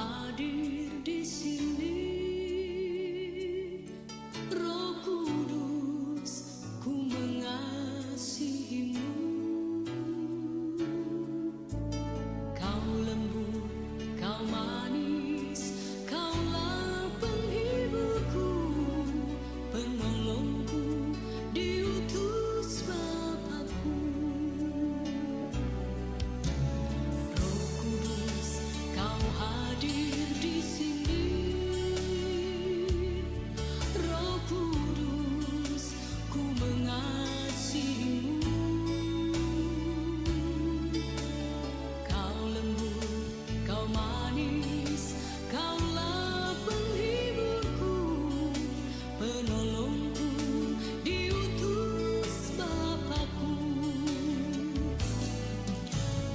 hadir di sini, Roh Kudus, ku mengasihimu. Kau lembut, kau manis, kaulah penghiburku, penolongku, diutus Bapakku. Roh Kudus, kau hadir di sini, Roh Kudus, ku mengasihimu. Kau lembut, kau manis, kaulah penghiburku, penolongku, diutus Bapakku.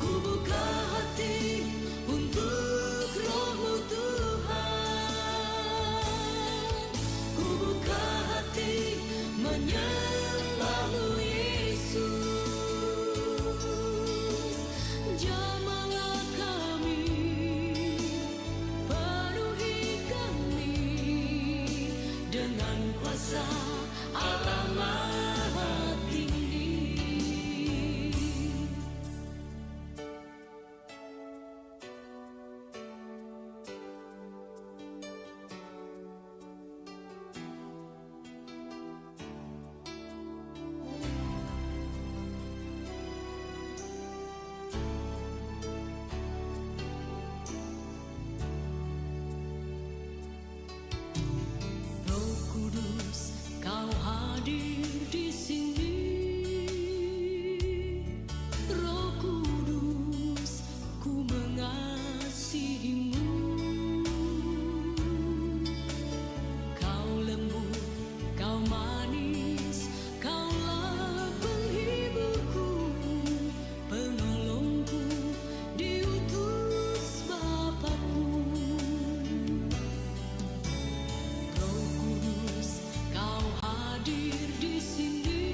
Ku buka hati untuk Roh-Mu Tuhan, ku buka hati menyembah-Mu Yesus. Jamahlah kami, penuhi kami dengan kuasa Allah Maha Tinggi. Roh Kudus, kau hadir di sini, Roh Kudus, ku mengasihimu. Kau lembut, kau manis, kaulah penghiburku, penolongku, diutus Bapakku. Roh Kudus, kau hadir di sini,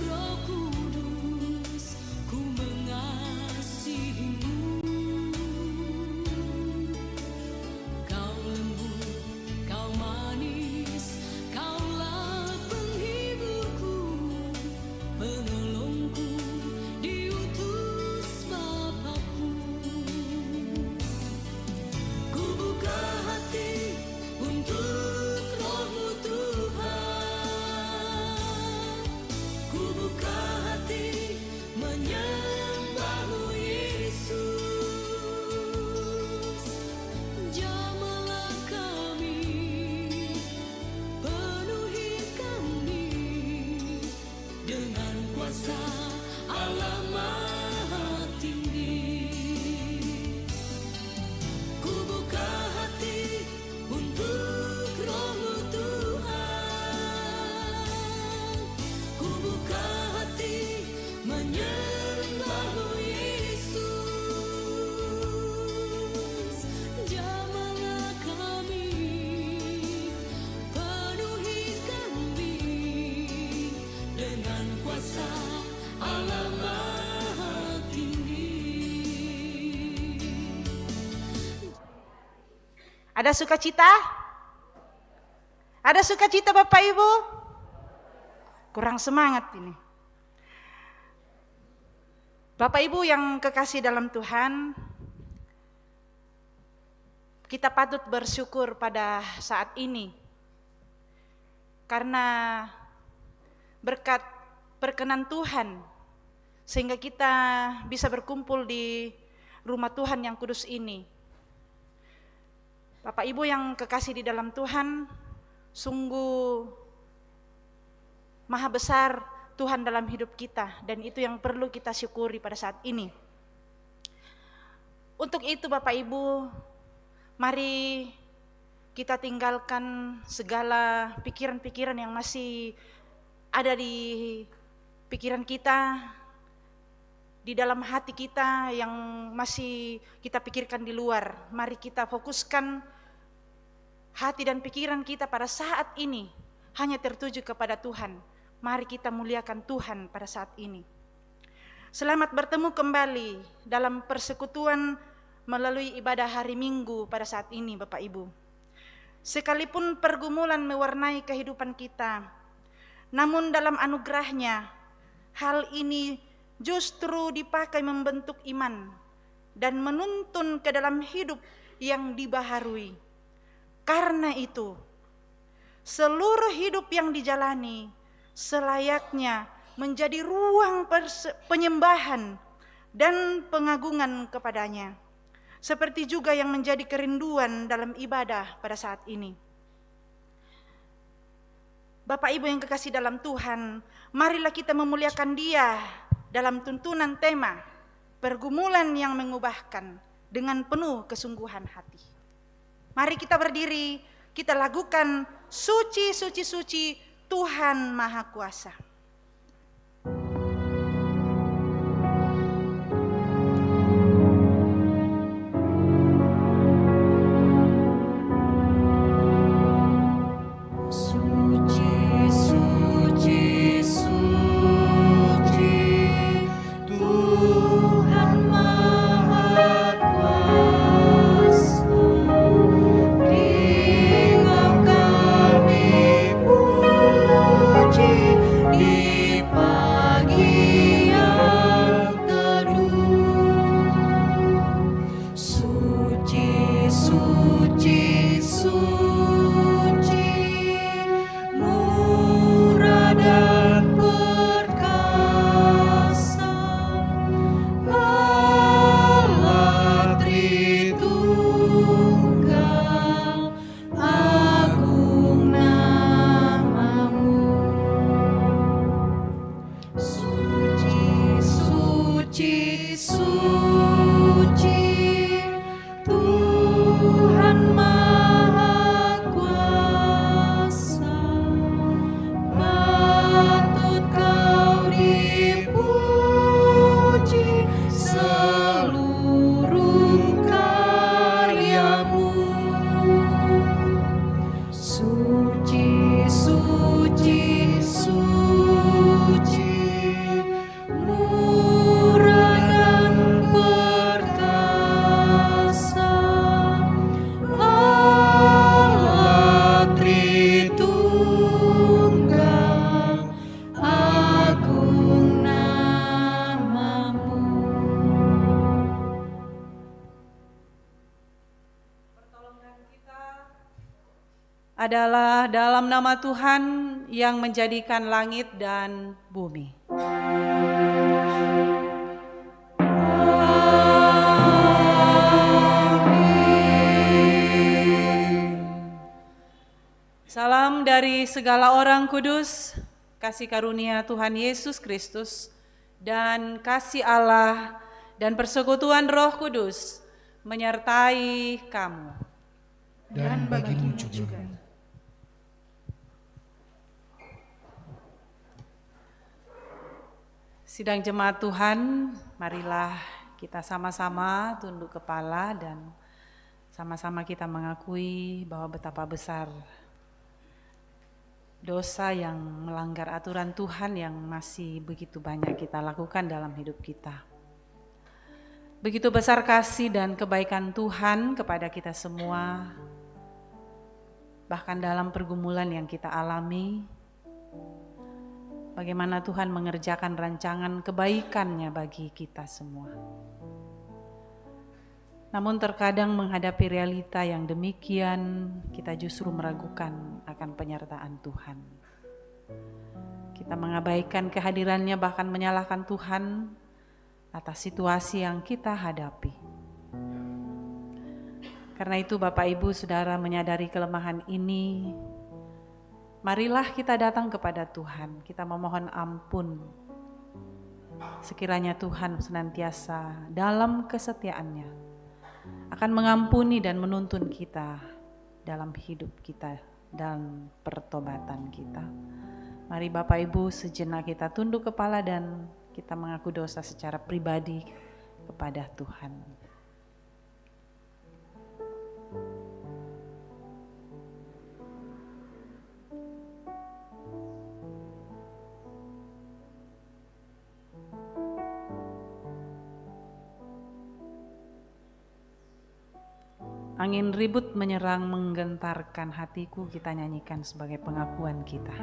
Roh Kudus, ku mengasihimu. Kau lembut, kau manis, kaulah penghiburku, penolongku, diutus Bapakku. Ku buka hati untuk Roh-Mu Tuhan, ku buka hati menyembah-Mu Yesus. Jamahlah kami, penuhi kami dengan kuasa Allah Maha Tinggi. Ku buka hati untuk Roh-Mu Tuhan, ku buka hati menyembah-Mu Yesus. Jamahlah kami, penuhi kami dengan kuasa Allah Maha Tinggi. Ada sukacita? Ada sukacita Bapak Ibu? Kurang semangat ini. Bapak Ibu yang kekasih dalam Tuhan, kita patut bersyukur pada saat ini. Karena berkat perkenan Tuhan, sehingga kita bisa berkumpul di rumah Tuhan yang kudus ini. Bapak Ibu yang kekasih di dalam Tuhan, sungguh maha besar Tuhan dalam hidup kita, dan itu yang perlu kita syukuri pada saat ini. Untuk itu Bapak Ibu, mari kita tinggalkan segala pikiran-pikiran yang masih ada di pikiran kita, di dalam hati kita yang masih kita pikirkan di luar. Mari kita fokuskan hati dan pikiran kita pada saat ini hanya tertuju kepada Tuhan. Mari kita muliakan Tuhan pada saat ini. Selamat bertemu kembali dalam persekutuan melalui ibadah hari Minggu pada saat ini, Bapak Ibu. Sekalipun pergumulan mewarnai kehidupan kita, namun dalam anugerahnya, hal ini justru dipakai membentuk iman dan menuntun ke dalam hidup yang dibaharui. Karena itu, seluruh hidup yang dijalani selayaknya menjadi ruang penyembahan dan pengagungan kepadanya. Seperti juga yang menjadi kerinduan dalam ibadah pada saat ini. Bapak Ibu yang kekasih dalam Tuhan, marilah kita memuliakan Dia dalam tuntunan tema pergumulan yang mengubahkan dengan penuh kesungguhan hati. Mari kita berdiri, kita lakukan suci, suci, suci Tuhan Maha Kuasa. adalah dalam nama Tuhan yang menjadikan langit dan bumi. Salam dari segala orang kudus, kasih karunia Tuhan Yesus Kristus, dan kasih Allah dan persekutuan Roh Kudus menyertai kamu. Dan bagimu juga. Sidang jemaat Tuhan, marilah kita sama-sama tunduk kepala dan sama-sama kita mengakui bahwa betapa besar dosa yang melanggar aturan Tuhan yang masih begitu banyak kita lakukan dalam hidup kita. Begitu besar kasih dan kebaikan Tuhan kepada kita semua, bahkan dalam pergumulan yang kita alami, bagaimana Tuhan mengerjakan rancangan kebaikannya bagi kita semua. Namun terkadang menghadapi realita yang demikian, kita justru meragukan akan penyertaan Tuhan. Kita mengabaikan kehadirannya, bahkan menyalahkan Tuhan atas situasi yang kita hadapi. Karena itu Bapak Ibu Saudara menyadari kelemahan ini, marilah kita datang kepada Tuhan, kita memohon ampun. Sekiranya Tuhan senantiasa dalam kesetiaannya akan mengampuni dan menuntun kita dalam hidup kita dan pertobatan kita. Mari Bapak Ibu sejenak kita tunduk kepala dan kita mengaku dosa secara pribadi kepada Tuhan. Angin ribut menyerang menggentarkan hatiku, kita nyanyikan sebagai pengakuan kita.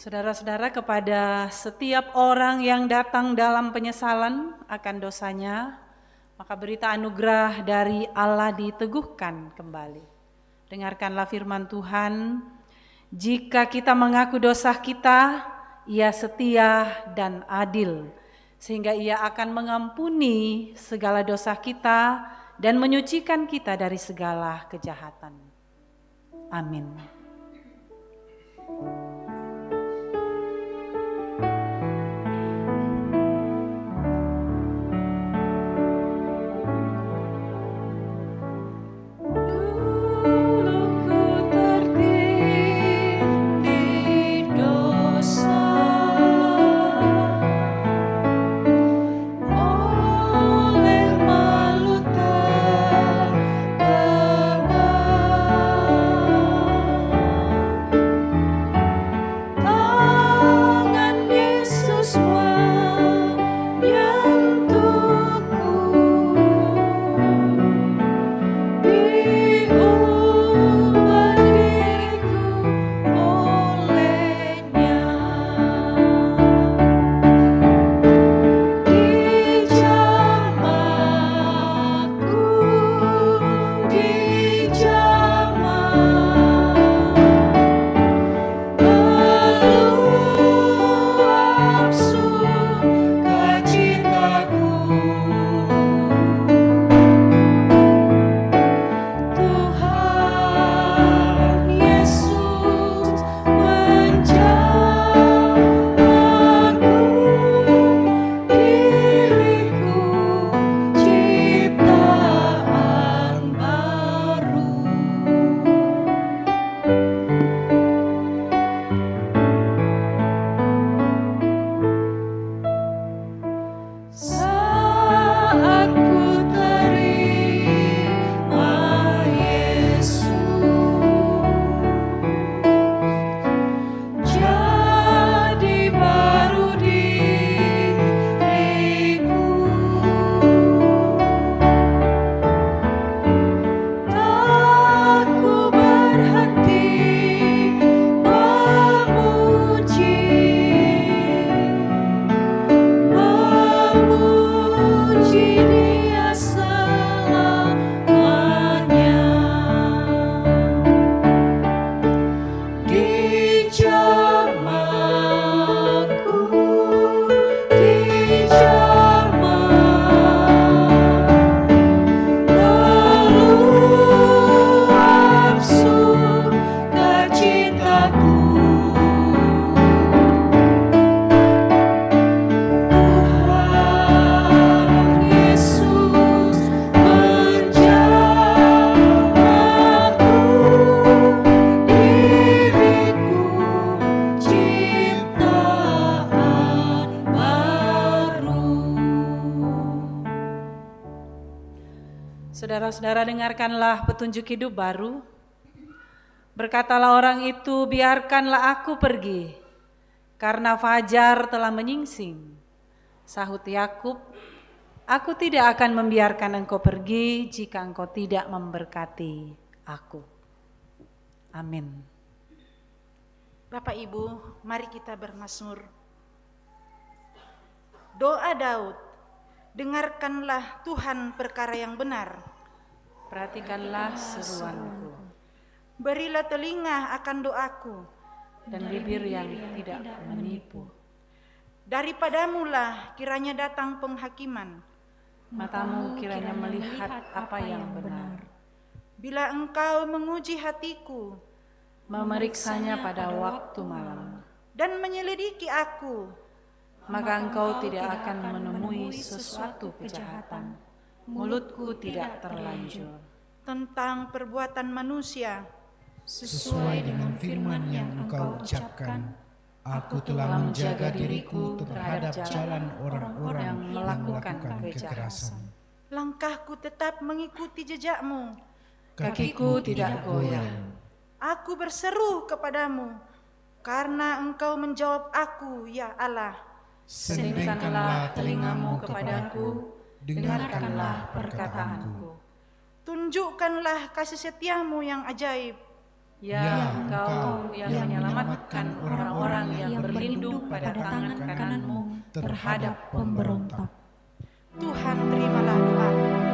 Saudara-saudara, kepada setiap orang yang datang dalam penyesalan akan dosanya, maka berita anugerah dari Allah diteguhkan kembali. Dengarkanlah firman Tuhan, jika kita mengaku dosa kita, Ia setia dan adil, sehingga Ia akan mengampuni segala dosa kita dan menyucikan kita dari segala kejahatan. Amin. Saudara-saudara, dengarkanlah petunjuk hidup baru. Berkatalah orang itu, biarkanlah aku pergi, karena fajar telah menyingsing. Sahut Yakub, aku tidak akan membiarkan engkau pergi jika engkau tidak memberkati aku. Amin. Bapak Ibu, mari kita bermazmur. Doa Daud, dengarkanlah Tuhan perkara yang benar. Perhatikanlah seruanku Berilah telinga akan doaku. dan bibir yang tidak menipu. Daripadamulah kiranya datang penghakiman. Matamu kiranya melihat apa yang benar. Bila engkau menguji hatiku Memeriksanya pada waktu malam, dan menyelidiki aku, maka engkau tidak akan menemui sesuatu kejahatan. Mulutku tidak terlanjur. tentang perbuatan manusia, Sesuai dengan firman yang engkau ucapkan, aku telah menjaga diriku terhadap jalan orang-orang yang melakukan kekerasan. langkahku tetap mengikuti jejakmu. Kakiku tidak goyah. Aku berseru kepadamu, karena engkau menjawab aku, ya Allah. Sendingkanlah telingamu kepadaku, dengarkanlah perkataanku. Tunjukkanlah kasih setiamu yang ajaib. Ya engkau yang menyelamatkan orang-orang yang berlindung pada tangan kananmu terhadap pemberontak. Tuhan, terimalah doaku.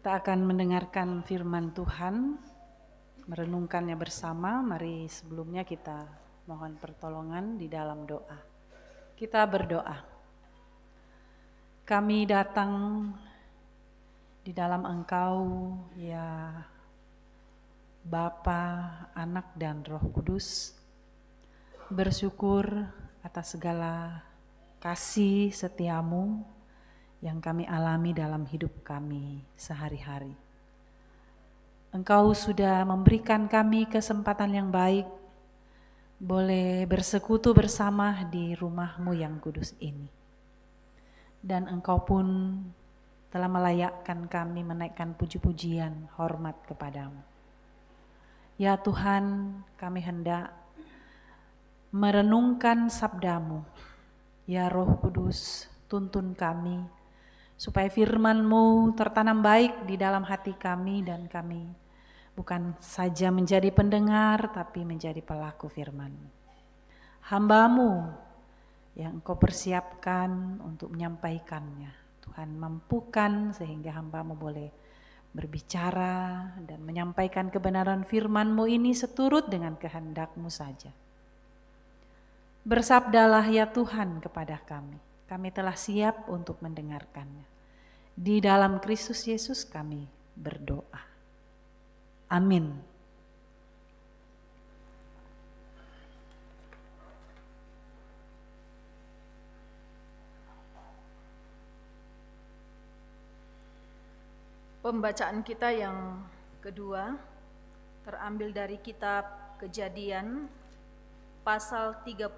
Kita akan mendengarkan firman Tuhan, merenungkannya bersama. Mari sebelumnya kita mohon pertolongan di dalam doa. Kita berdoa. Kami datang di dalam Engkau, ya Bapa, Anak, dan Roh Kudus, bersyukur atas segala kasih setiamu yang kami alami dalam hidup kami sehari-hari. Engkau sudah memberikan kami kesempatan yang baik boleh bersekutu bersama di rumah-Mu yang kudus ini. Dan Engkau pun telah melayakkan kami menaikkan puji-pujian hormat kepadamu. Ya Tuhan, kami hendak merenungkan sabda-Mu. Ya Roh Kudus, tuntun kami supaya firman-Mu tertanam baik di dalam hati kami dan kami bukan saja menjadi pendengar tapi menjadi pelaku firman-Mu. Hamba-Mu yang Engkau persiapkan untuk menyampaikannya, Tuhan mampukan sehingga hamba-Mu boleh berbicara dan menyampaikan kebenaran firman-Mu ini seturut dengan kehendak-Mu saja. Bersabdalah ya Tuhan kepada kami telah siap untuk mendengarkannya. Di dalam Kristus Yesus kami berdoa. Amin. Pembacaan kita yang kedua terambil dari kitab Kejadian pasal 32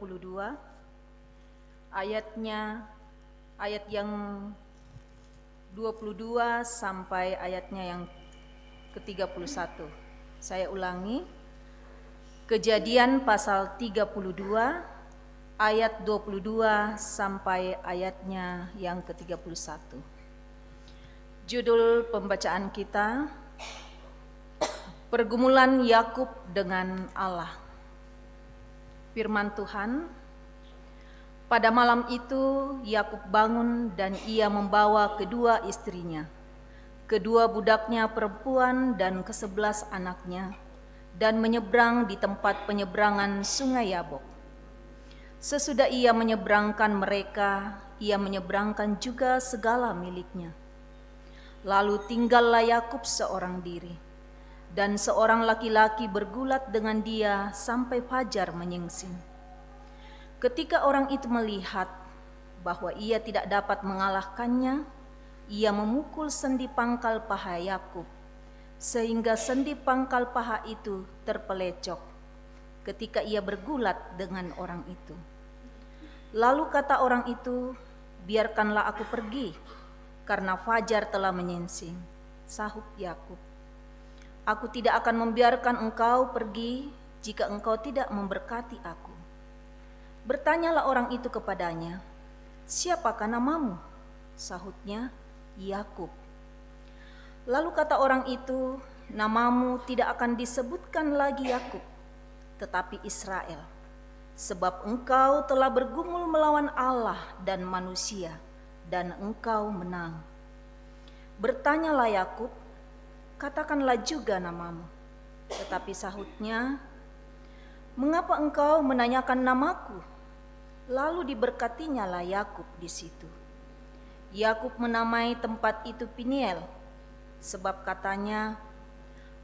ayat yang 22 sampai ayatnya yang ke-31. Saya ulangi. Kejadian pasal 32 ayat 22 sampai ayatnya yang ke-31. Judul pembacaan kita, Pergumulan Yakub dengan Allah. Firman Tuhan, pada malam itu Yakub bangun dan ia membawa kedua istrinya, kedua budaknya perempuan dan ke-11 anaknya, dan menyeberang di tempat penyeberangan sungai Yabok. Sesudah ia menyeberangkan mereka, ia menyeberangkan juga segala miliknya. Lalu tinggallah Yakub seorang diri, dan seorang laki-laki bergulat dengan dia sampai fajar menyingsing. Ketika orang itu melihat bahwa ia tidak dapat mengalahkannya, ia memukul sendi pangkal paha Yakub, sehingga sendi pangkal paha itu terpelecok ketika ia bergulat dengan orang itu. Lalu kata orang itu, "Biarkanlah aku pergi, karena fajar telah menyingsing." Sahut Yakub, "Aku tidak akan membiarkan engkau pergi jika engkau tidak memberkati aku." Bertanyalah orang itu kepadanya, "Siapakah namamu?" Sahutnya, "Yakub." Lalu kata orang itu, "Namamu tidak akan disebutkan lagi Yakub, tetapi Israel, sebab engkau telah bergumul melawan Allah dan manusia, dan engkau menang." Bertanyalah Yakub, "Katakanlah juga namamu." Tetapi sahutnya, "Mengapa engkau menanyakan namaku?" Lalu diberkatinya lah Yakub di situ. Yakub menamai tempat itu Peniel, sebab katanya,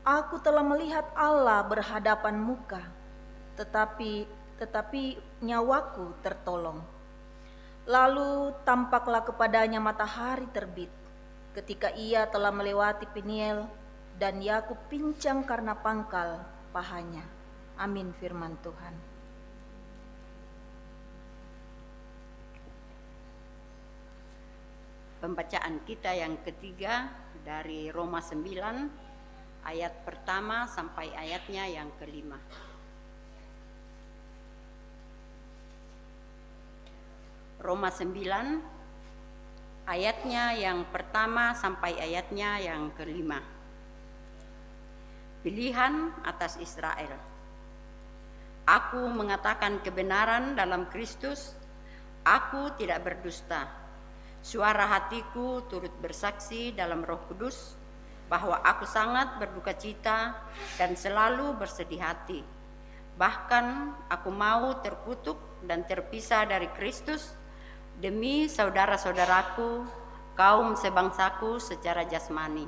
"Aku telah melihat Allah berhadapan muka, tetapi nyawaku tertolong." Lalu tampaklah kepadanya matahari terbit ketika ia telah melewati Peniel, dan Yakub pincang karena pangkal pahanya. Amin firman Tuhan. Pembacaan kita yang ketiga dari Roma 9 ayat pertama sampai ayatnya yang kelima. Roma 9 ayatnya yang pertama sampai ayatnya yang kelima. Pilihan atas Israel. Aku mengatakan kebenaran dalam Kristus, aku tidak berdusta. Suara hatiku turut bersaksi dalam Roh Kudus bahwa aku sangat berduka cita dan selalu bersedih hati. Bahkan aku mau terkutuk dan terpisah dari Kristus demi saudara-saudaraku, kaum sebangsaku secara jasmani.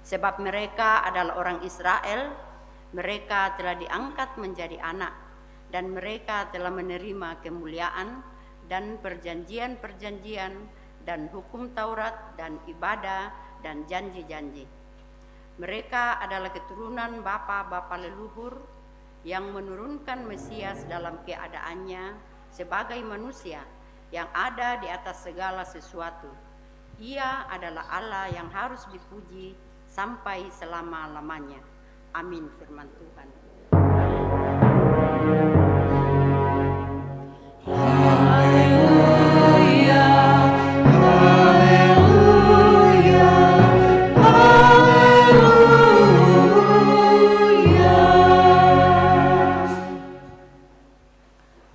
Sebab mereka adalah orang Israel, mereka telah diangkat menjadi anak, dan mereka telah menerima kemuliaan dan perjanjian-perjanjian dan hukum Taurat dan ibadah dan janji-janji. Mereka adalah keturunan bapa-bapa leluhur, yang menurunkan Mesias dalam keadaannya sebagai manusia yang ada di atas segala sesuatu. Ia adalah Allah yang harus dipuji sampai selama-lamanya. Amin, firman Tuhan.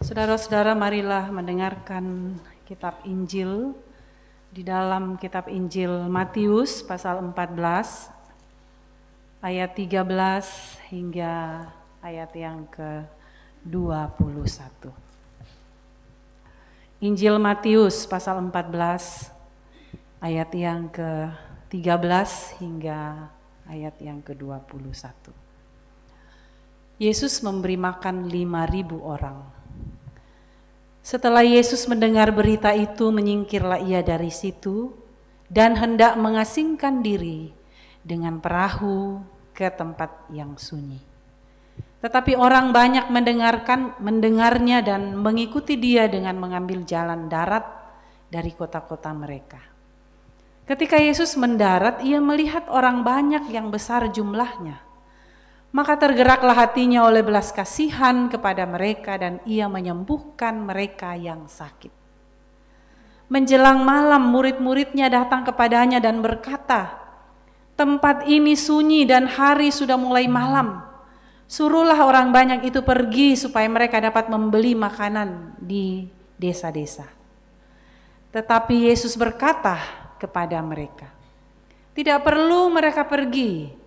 Saudara-saudara, marilah mendengarkan kitab Injil di dalam kitab Injil Matius pasal 14 ayat 13 hingga ayat yang ke-21. Injil Matius pasal 14 ayat yang ke-13 hingga ayat yang ke-21. Yesus memberi makan 5.000 orang. Setelah Yesus mendengar berita itu, menyingkirlah ia dari situ dan hendak mengasingkan diri dengan perahu ke tempat yang sunyi. Tetapi orang banyak mendengarnya dan mengikuti dia dengan mengambil jalan darat dari kota-kota mereka. Ketika Yesus mendarat, ia melihat orang banyak yang besar jumlahnya. Maka tergeraklah hatinya oleh belas kasihan kepada mereka dan ia menyembuhkan mereka yang sakit. Menjelang malam murid-muridnya datang kepadanya dan berkata, "Tempat ini sunyi dan hari sudah mulai malam. Suruhlah orang banyak itu pergi supaya mereka dapat membeli makanan di desa-desa." Tetapi Yesus berkata kepada mereka, "Tidak perlu mereka pergi.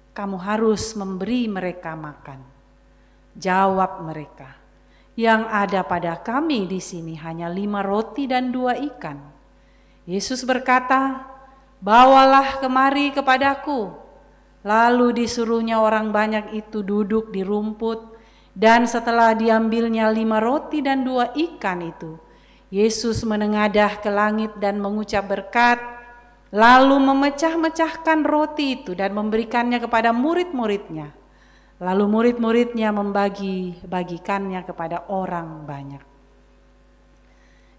Kamu harus memberi mereka makan." Jawab mereka, "Yang ada pada kami di sini hanya 5 roti dan 2 ikan. Yesus berkata, "Bawalah kemari kepadaku." Lalu disuruhnya orang banyak itu duduk di rumput, dan setelah diambilnya 5 roti dan 2 ikan itu, Yesus menengadah ke langit dan mengucap berkat, lalu memecah-mecahkan roti itu dan memberikannya kepada murid-muridnya. Lalu murid-muridnya membagi-bagikannya kepada orang banyak.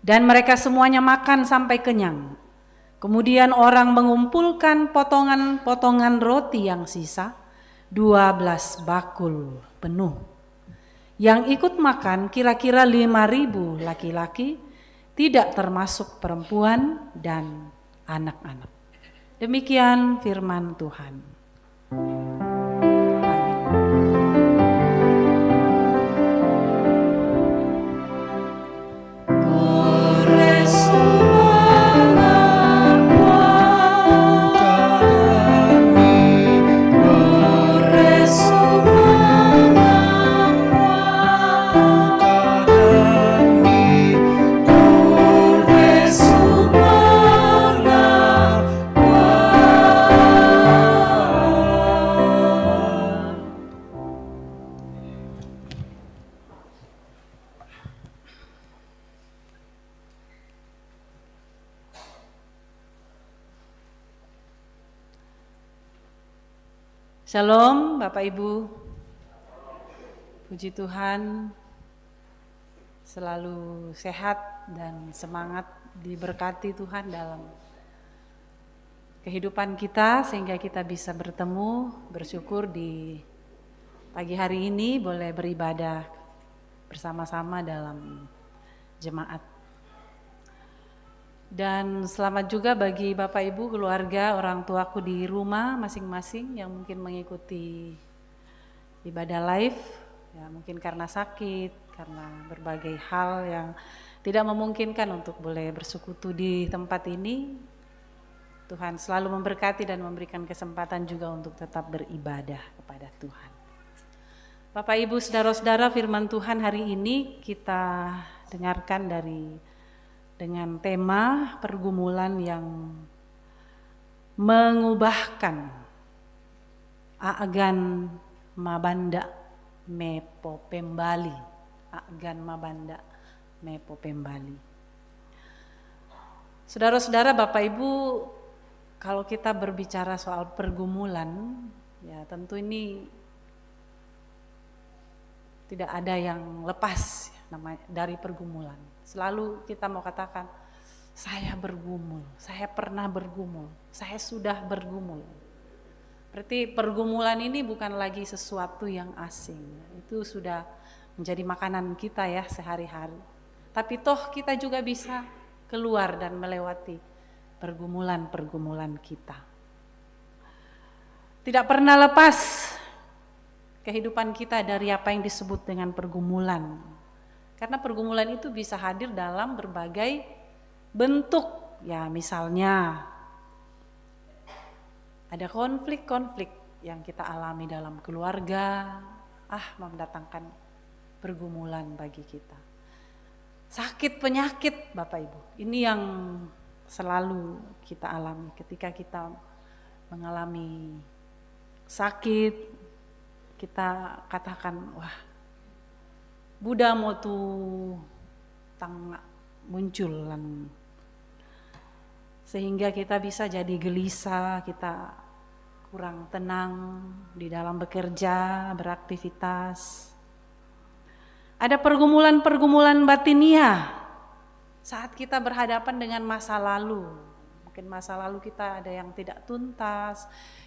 Dan mereka semuanya makan sampai kenyang. Kemudian orang mengumpulkan potongan-potongan roti yang sisa, 12 bakul penuh. Yang ikut makan kira-kira 5.000 laki-laki, tidak termasuk perempuan dan anak-anak. Demikian firman Tuhan. Shalom Bapak Ibu, puji Tuhan, selalu sehat dan semangat, diberkati Tuhan dalam kehidupan kita sehingga kita bisa bertemu, bersyukur di pagi hari ini boleh beribadah bersama-sama dalam jemaat. Dan selamat juga bagi Bapak Ibu, keluarga, orang tuaku di rumah masing-masing yang mungkin mengikuti ibadah live, ya mungkin karena sakit, karena berbagai hal yang tidak memungkinkan untuk boleh bersekutu di tempat ini. Tuhan selalu memberkati dan memberikan kesempatan juga untuk tetap beribadah kepada Tuhan. Bapak Ibu, saudara-saudara, firman Tuhan hari ini kita dengarkan dengan tema pergumulan yang mengubahkan Aagan Mabanda Mepo Pembali. Aagan Mabanda Mepo Pembali. Saudara-saudara, Bapak Ibu, kalau kita berbicara soal pergumulan, ya tentu ini Tidak ada yang lepas namanya dari pergumulan. Selalu kita mau katakan, saya bergumul, saya pernah bergumul, saya sudah bergumul. Berarti pergumulan ini bukan lagi sesuatu yang asing. Itu sudah menjadi makanan kita ya sehari-hari. Tapi toh kita juga bisa keluar dan melewati pergumulan-pergumulan kita. Tidak pernah lepas kehidupan kita dari apa yang disebut dengan pergumulan. Karena pergumulan itu bisa hadir dalam berbagai bentuk. Ya misalnya ada konflik-konflik yang kita alami dalam keluarga, mendatangkan pergumulan bagi kita. Sakit, penyakit Bapak Ibu, ini yang selalu kita alami ketika kita mengalami sakit. Kita katakan, wah, Buddha mau tuh tang munculan, sehingga kita bisa jadi gelisah, kita kurang tenang di dalam bekerja, beraktivitas. Ada pergumulan-pergumulan batinia saat kita berhadapan dengan masa lalu. Mungkin masa lalu kita ada yang tidak tuntas,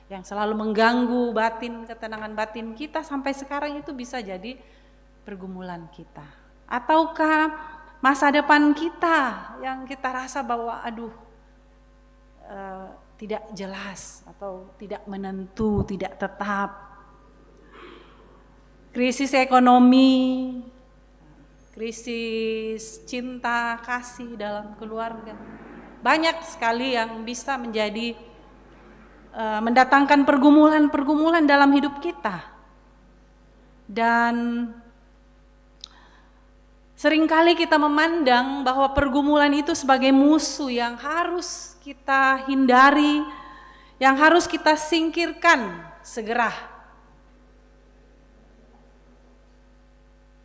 yang selalu mengganggu batin, ketenangan batin kita sampai sekarang, itu bisa jadi pergumulan kita. Ataukah masa depan kita yang kita rasa bahwa tidak jelas atau tidak menentu, tidak tetap. Krisis ekonomi, krisis cinta, kasih dalam keluarga. Banyak sekali yang bisa menjadi mendatangkan pergumulan-pergumulan dalam hidup kita. Dan seringkali kita memandang bahwa pergumulan itu sebagai musuh yang harus kita hindari, yang harus kita singkirkan segera.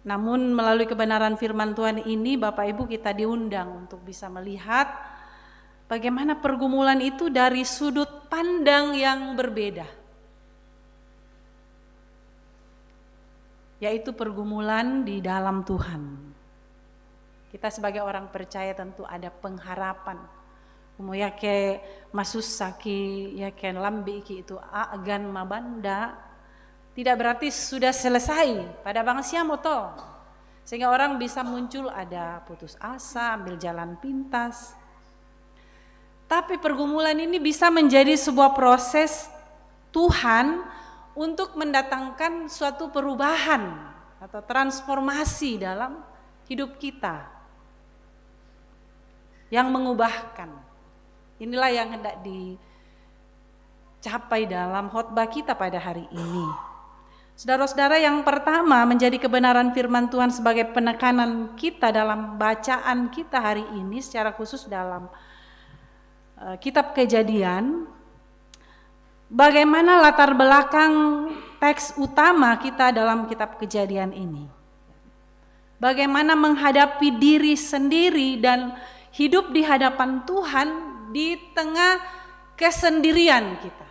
Namun melalui kebenaran firman Tuhan ini, Bapak Ibu, kita diundang untuk bisa melihat bagaimana pergumulan itu dari sudut pandang yang berbeda. Yaitu pergumulan di dalam Tuhan. Kita sebagai orang percaya tentu ada pengharapan. Ya ke masusaki, ya ke lambi itu agan mabanda. Tidak berarti sudah selesai pada bangsia moto. Sehingga orang bisa muncul ada putus asa, ambil jalan pintas. Tapi pergumulan ini bisa menjadi sebuah proses Tuhan untuk mendatangkan suatu perubahan atau transformasi dalam hidup kita yang mengubahkan. Inilah yang hendak dicapai dalam khotbah kita pada hari ini. Saudara-saudara, yang pertama menjadi kebenaran firman Tuhan sebagai penekanan kita dalam bacaan kita hari ini, secara khusus dalam kitab Kejadian. Bagaimana latar belakang teks utama kita dalam kitab Kejadian ini? Bagaimana menghadapi diri sendiri dan hidup di hadapan Tuhan di tengah kesendirian kita.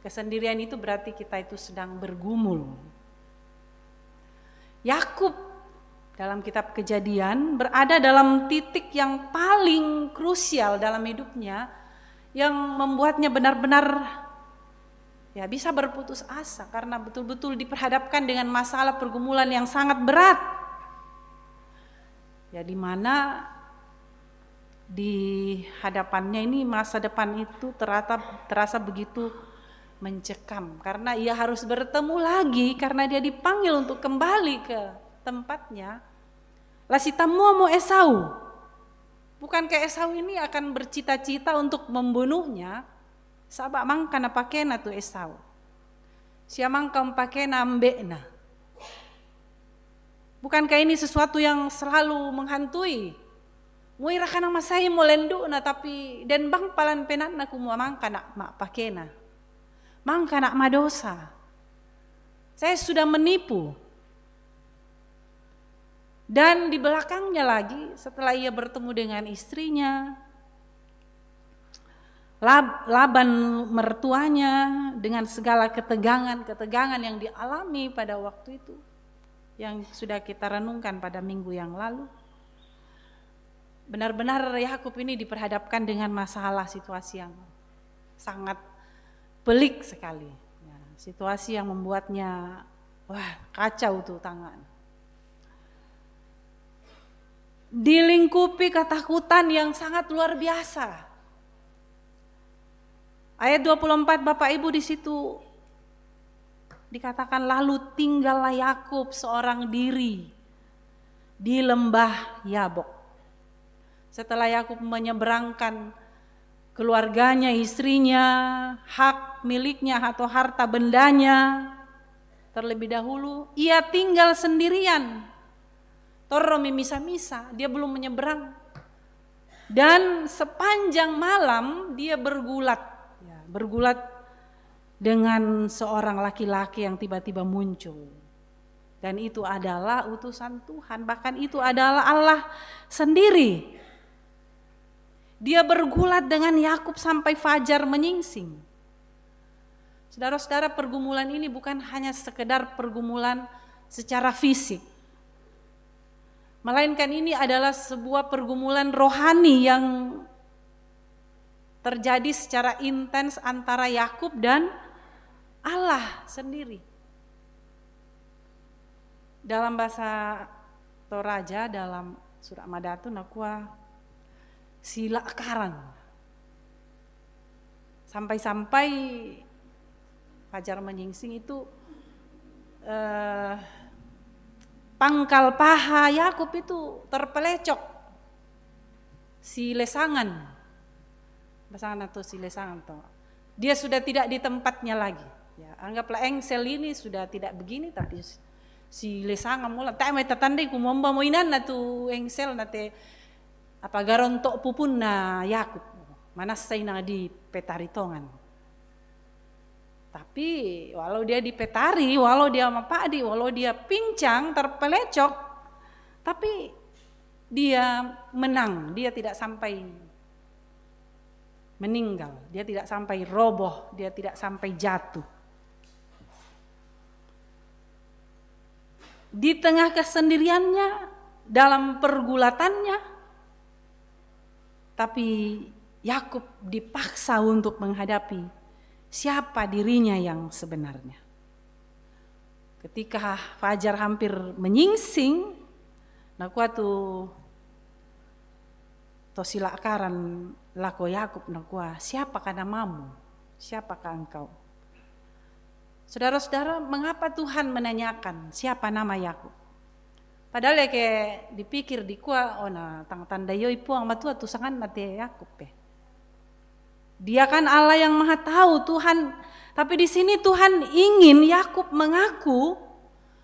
Kesendirian itu berarti kita itu sedang bergumul. Yakub dalam kitab Kejadian berada dalam titik yang paling krusial dalam hidupnya, yang membuatnya benar-benar bisa berputus asa karena betul-betul diperhadapkan dengan masalah pergumulan yang sangat berat. Ya, di mana di hadapannya ini masa depan itu terasa begitu mencekam karena ia harus bertemu lagi karena dia dipanggil untuk kembali ke tempatnya. Lasitamu Esau. Bukankah Esau ini akan bercita-cita untuk membunuhnya? Sabak mangkana pakena tu Esau. Siamangka pakena ambekna. Bukankah ini sesuatu yang selalu menghantui? Muira kana masai molenduna tapi dan bang palan penatna kumua mangkana mak pakena. Mangka nak madosa. Saya sudah menipu. Dan di belakangnya lagi setelah ia bertemu dengan istrinya, Laban mertuanya dengan segala ketegangan yang dialami pada waktu itu. yang sudah kita renungkan pada minggu yang lalu. Benar-benar Yakub ini diperhadapkan dengan masalah situasi yang sangat pelik sekali. Ya, situasi yang membuatnya kacau tuh tangan. Dilingkupi ketakutan yang sangat luar biasa. Ayat 24 Bapak Ibu di situ dikatakan lalu tinggallah Yakub seorang diri di lembah Yabok. Setelah Yakub menyeberangkan keluarganya, istrinya, hak miliknya atau harta bendanya, terlebih dahulu ia tinggal sendirian. Torro misa-misa, dia belum menyeberang. Dan sepanjang malam dia bergulat dengan seorang laki-laki yang tiba-tiba muncul. Dan itu adalah utusan Tuhan, bahkan itu adalah Allah sendiri. Dia bergulat dengan Yakub sampai fajar menyingsing. Saudara-saudara, pergumulan ini bukan hanya sekedar pergumulan secara fisik, melainkan ini adalah sebuah pergumulan rohani yang terjadi secara intens antara Yakub dan Allah sendiri. Dalam bahasa Toraja, dalam surat Madatu nakua sila karang. Sampai-sampai fajar menyingsing itu pangkal paha Yakub itu terpelecok. Si lesangan. Pasangan atau si lesangan toh. Dia sudah tidak di tempatnya lagi. Ya, anggaplah engsel ini sudah tidak begini, tapi si lesangan mula tak mai tatandai ku momba moinan na tu engsel na te apa garontok pupun na Yakub. Manasai na di petaritongan. Tapi walau dia dipetari, walau dia mapadi, walau dia pincang, terpelecok, tapi dia menang, dia tidak sampai meninggal, dia tidak sampai roboh, dia tidak sampai jatuh. Di tengah kesendiriannya, dalam pergulatannya, tapi Yakub dipaksa untuk menghadapi siapa dirinya yang sebenarnya. Ketika fajar hampir menyingsing, nakuatu tosilakaran lako Yakub nakua, siapakah namamu? Siapakah engkau? Saudara-saudara, mengapa Tuhan menanyakan siapa nama Yakub? Padahal ya kayak dipikir dikua, tang tanda yoi puang matua tusangan mati Yakub ya. Dia kan Allah yang Maha Tahu, Tuhan. Tapi di sini Tuhan ingin Yakub mengaku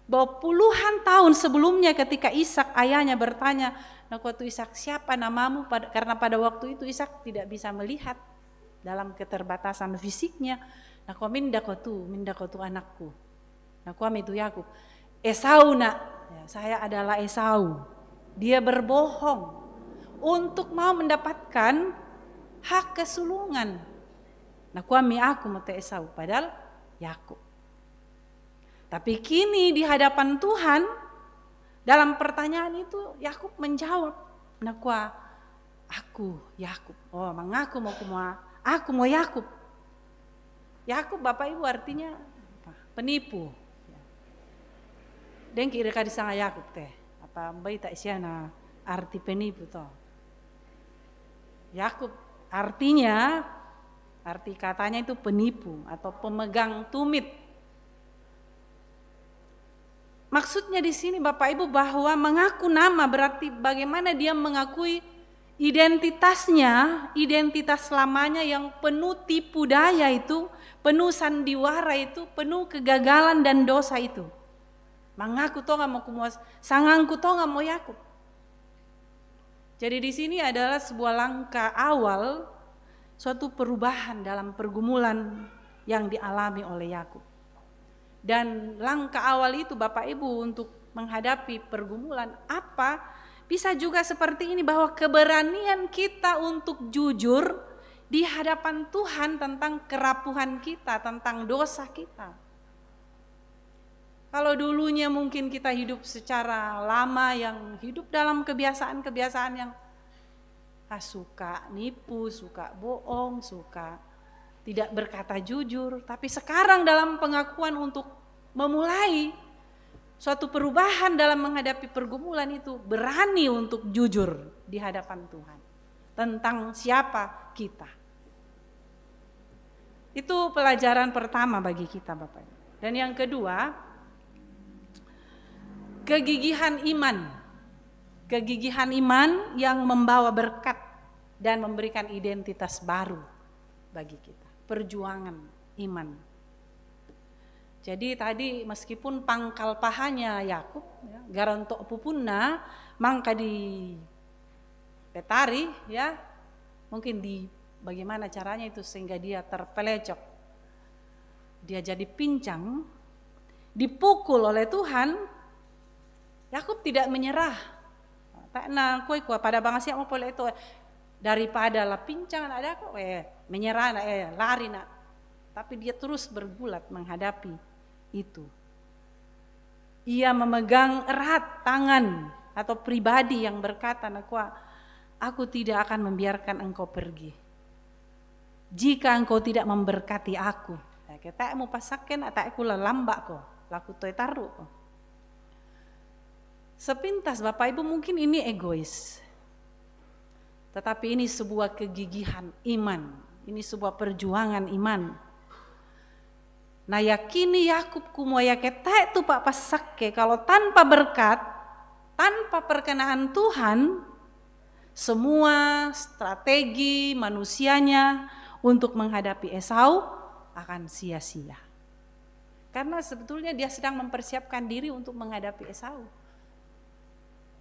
bahwa puluhan tahun sebelumnya ketika Ishak ayahnya bertanya, "Nakuatu Ishak, siapa namamu?" Karena pada waktu itu Ishak tidak bisa melihat dalam keterbatasan fisiknya. Nakua minda kotu anakku. Nakua itu Yakub. Esau nak, ya, saya adalah Esau. Dia berbohong untuk mau mendapatkan hak kesulungan. Nakua aku mau Esau, padahal Yakub. Tapi kini di hadapan Tuhan, dalam pertanyaan itu Yakub menjawab, nakua aku Yakub. Oh, mengaku aku mau Yakub. Yakub Bapak Ibu artinya penipu. Dan kira kira disanga Yakub teh. Apa bayi tak siana arti penipu toh. Yakub artinya, arti katanya itu penipu atau pemegang tumit. Maksudnya di sini Bapak Ibu bahwa mengaku nama berarti bagaimana dia mengakui identitasnya, identitas lamanya yang penuh tipu daya itu, penuh sandiwara itu, penuh kegagalan dan dosa itu. Mengaku toh nggak mau kumuas, sangangku toh nggak mau Yakub. Jadi di sini adalah sebuah langkah awal suatu perubahan dalam pergumulan yang dialami oleh Yakub. Dan langkah awal itu Bapak Ibu untuk menghadapi pergumulan apa? Bisa juga seperti ini, bahwa keberanian kita untuk jujur di hadapan Tuhan tentang kerapuhan kita, tentang dosa kita. Kalau dulunya mungkin kita hidup secara lama yang hidup dalam kebiasaan-kebiasaan yang suka nipu, suka bohong, suka tidak berkata jujur. Tapi sekarang dalam pengakuan untuk memulai suatu perubahan dalam menghadapi pergumulan itu, berani untuk jujur di hadapan Tuhan tentang siapa kita. Itu pelajaran pertama bagi kita Bapak Ibu. Dan yang kedua, kegigihan iman. Kegigihan iman yang membawa berkat dan memberikan identitas baru bagi kita. Perjuangan iman. Jadi tadi meskipun pangkal pahanya Yakub, ya, garantok pupunna, mangka di petari, ya, mungkin di bagaimana caranya itu sehingga dia terpelecok, dia jadi pincang, dipukul oleh Tuhan. Yakub tidak menyerah. Tak na koi kuah pada bangsa siapa boleh itu daripada lah pincang ada kok menyerah lari nak. Tapi dia terus bergulat menghadapi itu. Ia memegang erat tangan atau pribadi yang berkata, aku tidak akan membiarkan engkau pergi jika engkau tidak memberkati aku. Kita mau pasaken atau aku lambak kok, laku toy taruh. Sepintas Bapak Ibu mungkin ini egois, tetapi ini sebuah kegigihan iman, ini sebuah perjuangan iman. Nah yakini Yakub kumoya kita itu Pak pasakke kalau tanpa berkat, tanpa perkenaan Tuhan, semua strategi manusianya untuk menghadapi Esau akan sia-sia. Karena sebetulnya dia sedang mempersiapkan diri untuk menghadapi Esau.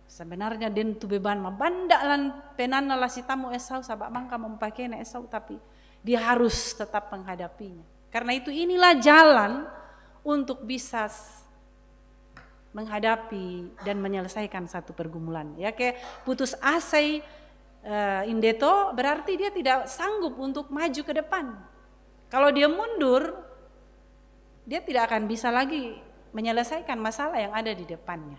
Sebenarnya den tu beban mabanda lan penana lah si tamu Esau sabak mangka mempakainya Esau, tapi dia harus tetap menghadapinya. Karena itu inilah jalan untuk bisa menghadapi dan menyelesaikan satu pergumulan. Ya kayak putus asa indeto berarti dia tidak sanggup untuk maju ke depan. Kalau dia mundur, dia tidak akan bisa lagi menyelesaikan masalah yang ada di depannya.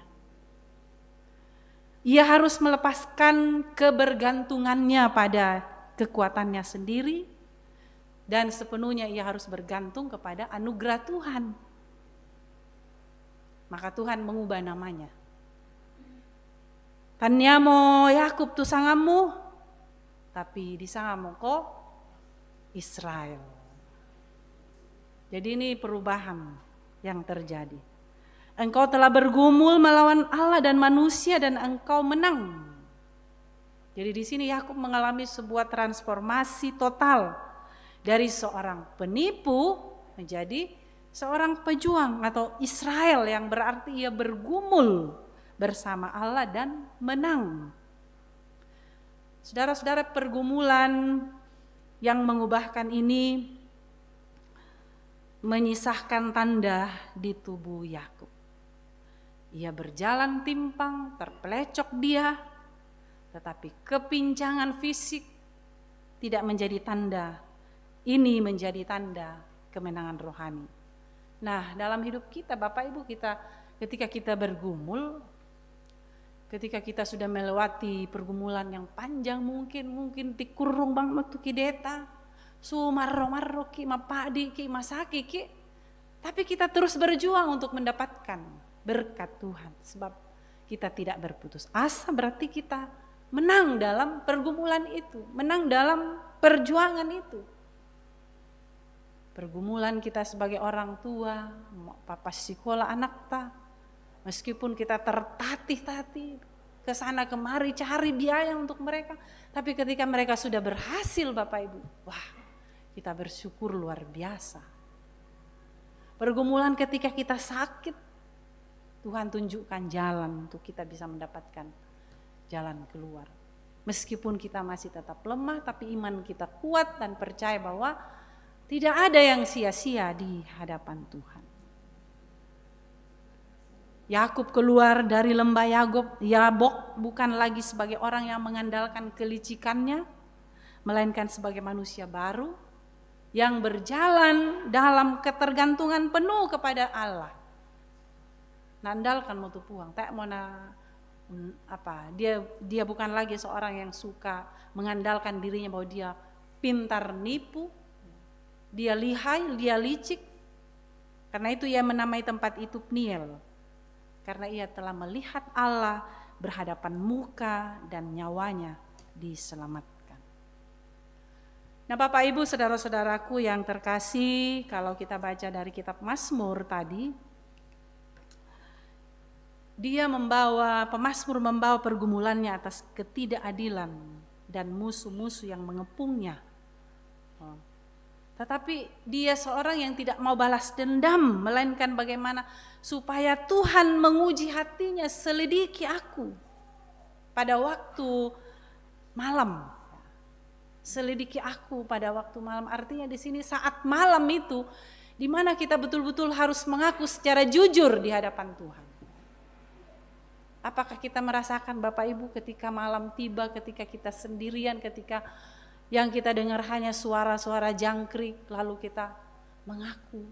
Ia harus melepaskan kebergantungannya pada kekuatannya sendiri dan sepenuhnya ia harus bergantung kepada anugerah Tuhan. Maka Tuhan mengubah namanya. Tanyamo Yakub tu sangamu, tapi di sangamu ko Israel. Jadi ini perubahan yang terjadi. Engkau telah bergumul melawan Allah dan manusia dan engkau menang. Jadi di sini Yakub mengalami sebuah transformasi total dari seorang penipu menjadi seorang pejuang atau Israel yang berarti ia bergumul bersama Allah dan menang. Saudara-saudara, pergumulan yang mengubahkan ini menyisahkan tanda di tubuh Yakub. Ia berjalan timpang, terpelecok dia, tetapi kepincangan fisik tidak menjadi tanda. Ini menjadi tanda kemenangan rohani. Nah, dalam hidup kita Bapak Ibu, kita ketika kita bergumul, ketika kita sudah melewati pergumulan yang panjang, mungkin tikurung bang waktu kideta, sumarro ki mapadi ki masaki ki, tapi kita terus berjuang untuk mendapatkan berkat Tuhan, sebab kita tidak berputus asa, berarti kita menang dalam pergumulan itu, menang dalam perjuangan itu. Pergumulan kita sebagai orang tua, papa sekolah anak ta, meskipun kita tertatih-tatih ke sana kemari cari biaya untuk mereka, tapi ketika mereka sudah berhasil Bapak Ibu, wah, kita bersyukur luar biasa. Pergumulan ketika kita sakit, Tuhan tunjukkan jalan untuk kita bisa mendapatkan jalan keluar. Meskipun kita masih tetap lemah, tapi iman kita kuat dan percaya bahwa tidak ada yang sia-sia di hadapan Tuhan. Yakub keluar dari lembah Yabok bukan lagi sebagai orang yang mengandalkan kelicikannya, melainkan sebagai manusia baru yang berjalan dalam ketergantungan penuh kepada Allah. nandalkan mau tu puang, tak mau na dia bukan lagi seorang yang suka mengandalkan dirinya bahwa dia pintar nipu, dia lihai, dia licik. Karena itu ia menamai tempat itu Pniel, karena ia telah melihat Allah berhadapan muka dan nyawanya diselamatkan. Nah Bapak Ibu saudara-saudaraku yang terkasih, kalau kita baca dari kitab Mazmur tadi, pemazmur membawa pergumulannya atas ketidakadilan dan musuh-musuh yang mengepungnya. Tetapi dia seorang yang tidak mau balas dendam, melainkan bagaimana supaya Tuhan menguji hatinya, selidiki aku pada waktu malam. Selidiki aku pada waktu malam, artinya di sini saat malam itu di mana kita betul-betul harus mengaku secara jujur di hadapan Tuhan. Apakah kita merasakan Bapak Ibu ketika malam tiba, ketika kita sendirian, ketika yang kita dengar hanya suara-suara jangkrik, lalu kita mengaku.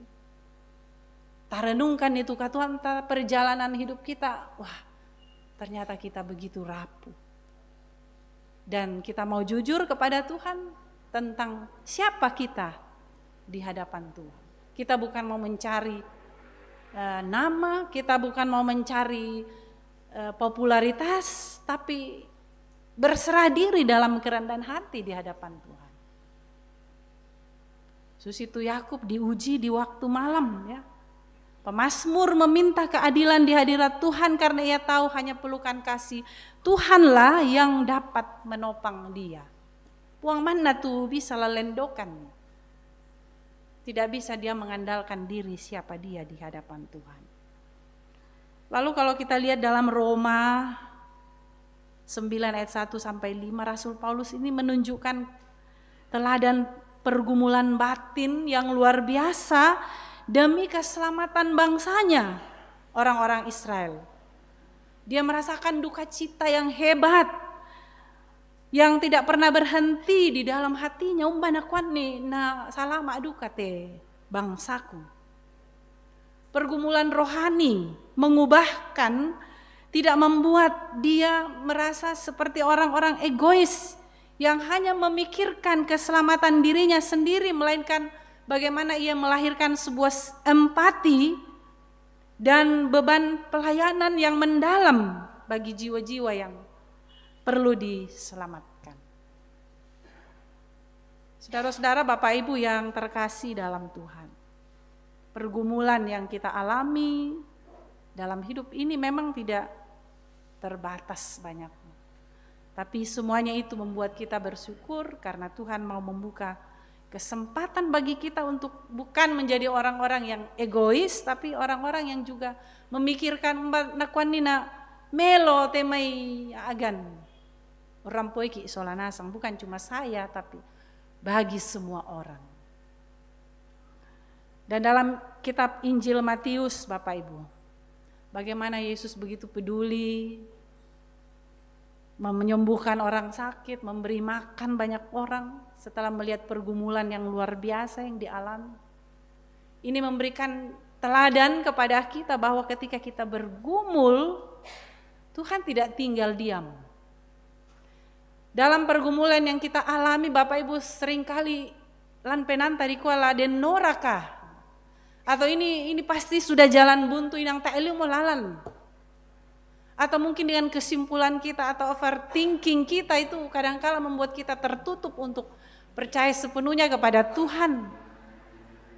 Renungkan itu ke Tuhan, perjalanan hidup kita, wah ternyata kita begitu rapuh. Dan kita mau jujur kepada Tuhan tentang siapa kita di hadapan Tuhan. Kita bukan mau mencari nama, kita bukan mau mencari popularitas, tapi berserah diri dalam kerendahan hati di hadapan Tuhan. Itu Yakub diuji di waktu malam ya. Pemazmur meminta keadilan di hadirat Tuhan karena ia tahu hanya pelukan kasih Tuhanlah yang dapat menopang dia. Puang mana tuh bisa lelendokan. Tidak bisa dia mengandalkan diri siapa dia di hadapan Tuhan. Lalu kalau kita lihat dalam Roma 9 ayat 1 sampai 5, Rasul Paulus ini menunjukkan teladan pergumulan batin yang luar biasa demi keselamatan bangsanya, orang-orang Israel. Dia merasakan duka cita yang hebat, yang tidak pernah berhenti di dalam hatinya. Umbana kuani na salama duka te bangsaku. Pergumulan rohani mengubahkan, tidak membuat dia merasa seperti orang-orang egois yang hanya memikirkan keselamatan dirinya sendiri, melainkan bagaimana ia melahirkan sebuah empati dan beban pelayanan yang mendalam bagi jiwa-jiwa yang perlu diselamatkan. Saudara-saudara, Bapak Ibu yang terkasih dalam Tuhan, pergumulan yang kita alami dalam hidup ini memang tidak terbatas banyaknya. Tapi semuanya itu membuat kita bersyukur karena Tuhan mau membuka kesempatan bagi kita untuk bukan menjadi orang-orang yang egois, tapi orang-orang yang juga memikirkan nakwanina melo temai agan orang poiki solanasang, bukan cuma saya tapi bagi semua orang. Dan dalam kitab Injil Matius Bapak Ibu, bagaimana Yesus begitu peduli menyembuhkan orang sakit, memberi makan banyak orang setelah melihat pergumulan yang luar biasa yang dialami. Ini memberikan teladan kepada kita bahwa ketika kita bergumul, Tuhan tidak tinggal diam. Dalam pergumulan yang kita alami, Bapak Ibu, seringkali lan penanta di kuala den noraka, atau ini pasti sudah jalan buntu inang tak ilmu lalan. Atau mungkin dengan kesimpulan kita atau overthinking kita itu kadang-kala membuat kita tertutup untuk percaya sepenuhnya kepada Tuhan.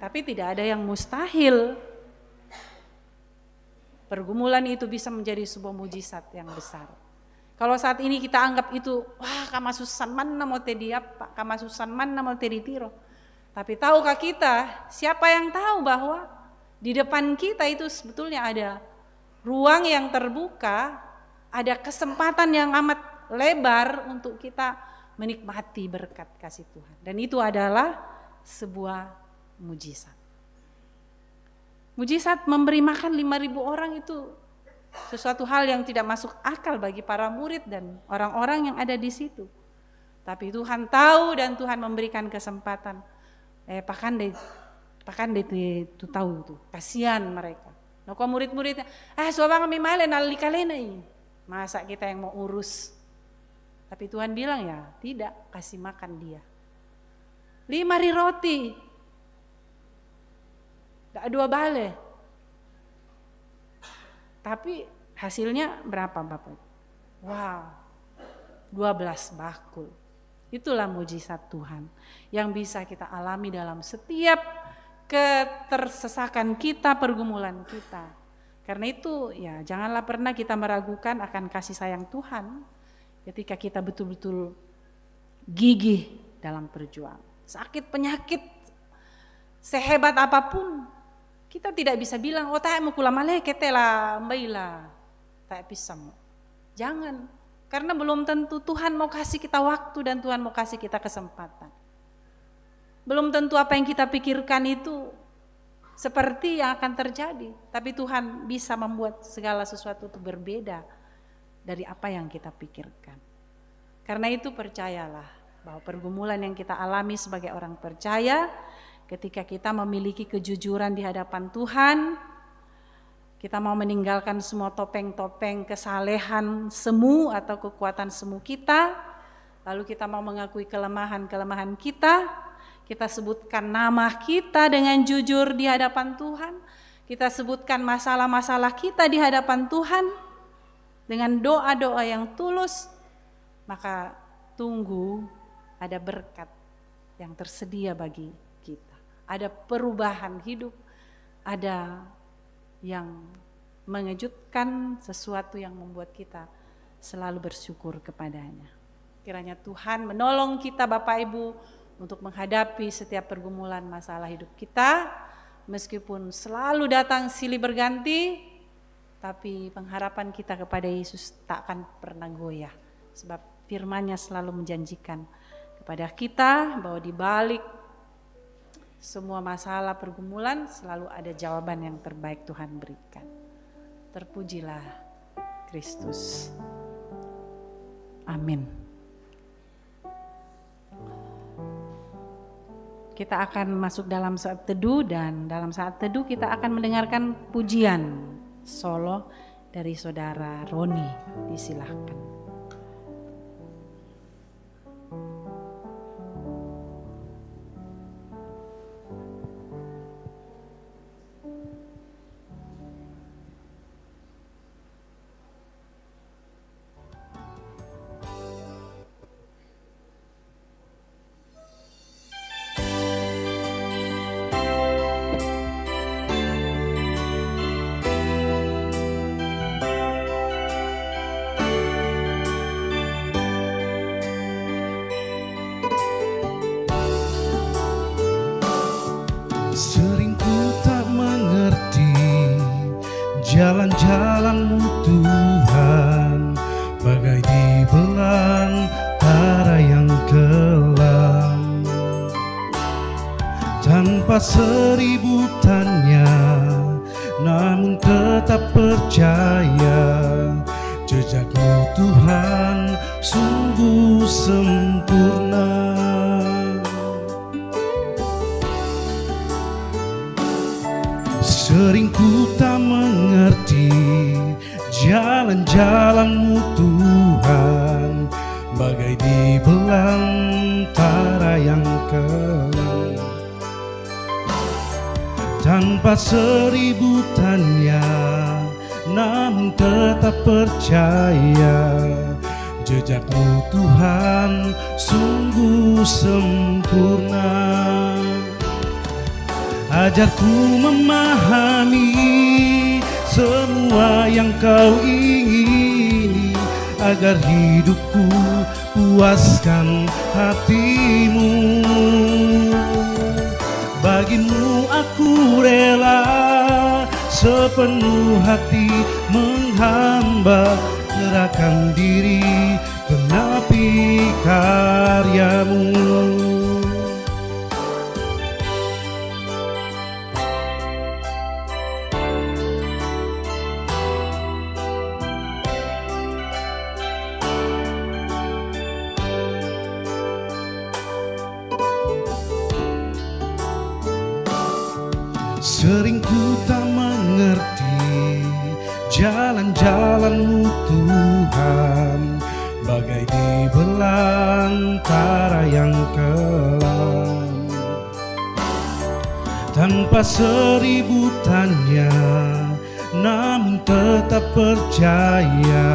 Tapi tidak ada yang mustahil. Pergumulan itu bisa menjadi sebuah mujizat yang besar. Kalau saat ini kita anggap itu, wah kamasusan mana mau tedi apa, kamasusan mana mau tedi tiro. Tapi tahukah kita, siapa yang tahu bahwa di depan kita itu sebetulnya ada ruang yang terbuka, ada kesempatan yang amat lebar untuk kita menikmati berkat kasih Tuhan. Dan itu adalah sebuah mujizat. Mujizat memberi makan 5.000 orang itu sesuatu hal yang tidak masuk akal bagi para murid dan orang-orang yang ada di situ. Tapi Tuhan tahu dan Tuhan memberikan kesempatan. Pakan deh itu tahu itu, kasihan mereka. Nah, kok murid-muridnya, suabang kami malen alli kalenai. Masa kita yang mau urus? Tapi Tuhan bilang ya, tidak, kasih makan dia. 5 roti. Gak 2 bale. Tapi hasilnya berapa Bapak? Wow, 12 bakul. Itulah mujizat Tuhan yang bisa kita alami dalam setiap ketersesakan kita, pergumulan kita. Karena itu ya janganlah pernah kita meragukan akan kasih sayang Tuhan ketika kita betul-betul gigih dalam perjuangan. Sakit penyakit sehebat apapun kita tidak bisa bilang tak mau kula male ketela mbaila. Tak bisa. Jangan. Karena belum tentu Tuhan mau kasih kita waktu dan Tuhan mau kasih kita kesempatan. Belum tentu apa yang kita pikirkan itu seperti yang akan terjadi. Tapi Tuhan bisa membuat segala sesuatu itu berbeda dari apa yang kita pikirkan. Karena itu percayalah bahwa pergumulan yang kita alami sebagai orang percaya, ketika kita memiliki kejujuran di hadapan Tuhan, kita mau meninggalkan semua topeng-topeng kesalehan semu atau kekuatan semu kita, lalu kita mau mengakui kelemahan-kelemahan kita sebutkan nama kita dengan jujur di hadapan Tuhan, kita sebutkan masalah-masalah kita di hadapan Tuhan dengan doa-doa yang tulus, maka tunggu ada berkat yang tersedia bagi kita. Ada perubahan hidup, ada yang mengejutkan, sesuatu yang membuat kita selalu bersyukur kepadanya. Kiranya Tuhan menolong kita Bapak Ibu untuk menghadapi setiap pergumulan masalah hidup kita, meskipun selalu datang silih berganti, tapi pengharapan kita kepada Yesus tak akan pernah goyah. Sebab firman-Nya selalu menjanjikan kepada kita bahwa di balik semua masalah pergumulan selalu ada jawaban yang terbaik Tuhan berikan. Terpujilah Kristus. Amin. Kita akan masuk dalam saat teduh, dan dalam saat teduh kita akan mendengarkan pujian solo dari saudara Roni. Disilahkan. Sering ku tak mengerti jalan-jalan-Mu Tuhan, bagai di belantara yang kelam. Tanpa 1000 tanya, namun tetap percaya, jejak-Mu Tuhan sungguh sempurna. Sering ku tak mengerti jalan-jalan-Mu Tuhan, bagai di belantara yang kelam. Tanpa 1000 tanya, namun tetap percaya, jejak-Mu Tuhan sungguh sempurna. Ajarku memahami semua yang Kau ingini, agar hidupku puaskan hati-Mu. Bagi-Mu aku rela sepenuh hati menghamba, serahkan diri genapi karya-Mu. Sering ku tak mengerti jalan-jalan-Mu Tuhan, bagai di belantara yang kelam. Tanpa seribu tanya, namun tetap percaya,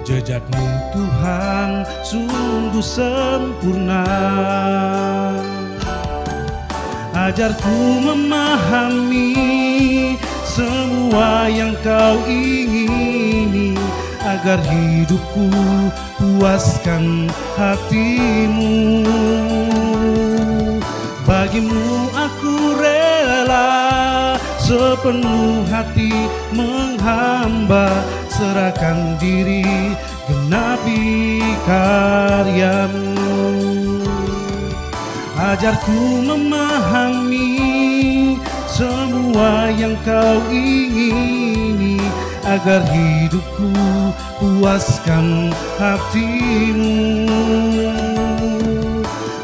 jejak-Mu Tuhan sungguh sempurna. Ajarku memahami semua yang Kau ingini, agar hidupku puaskan hati-Mu. Bagimu aku rela sepenuh hati menghamba, serahkan diri genapi karya-Mu. Ajarku memahami semua yang Kau ingini, agar hidupku puaskan hati-Mu.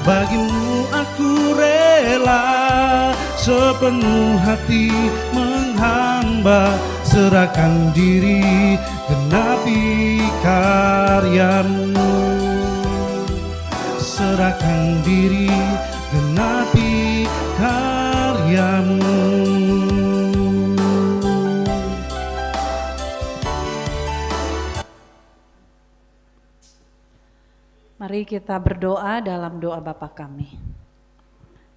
Bagimu aku rela sepenuh hati menghamba, serahkan diri genapi karya-Mu. Serahkan diri genapi karya-Mu. Mari kita berdoa dalam doa Bapa kami.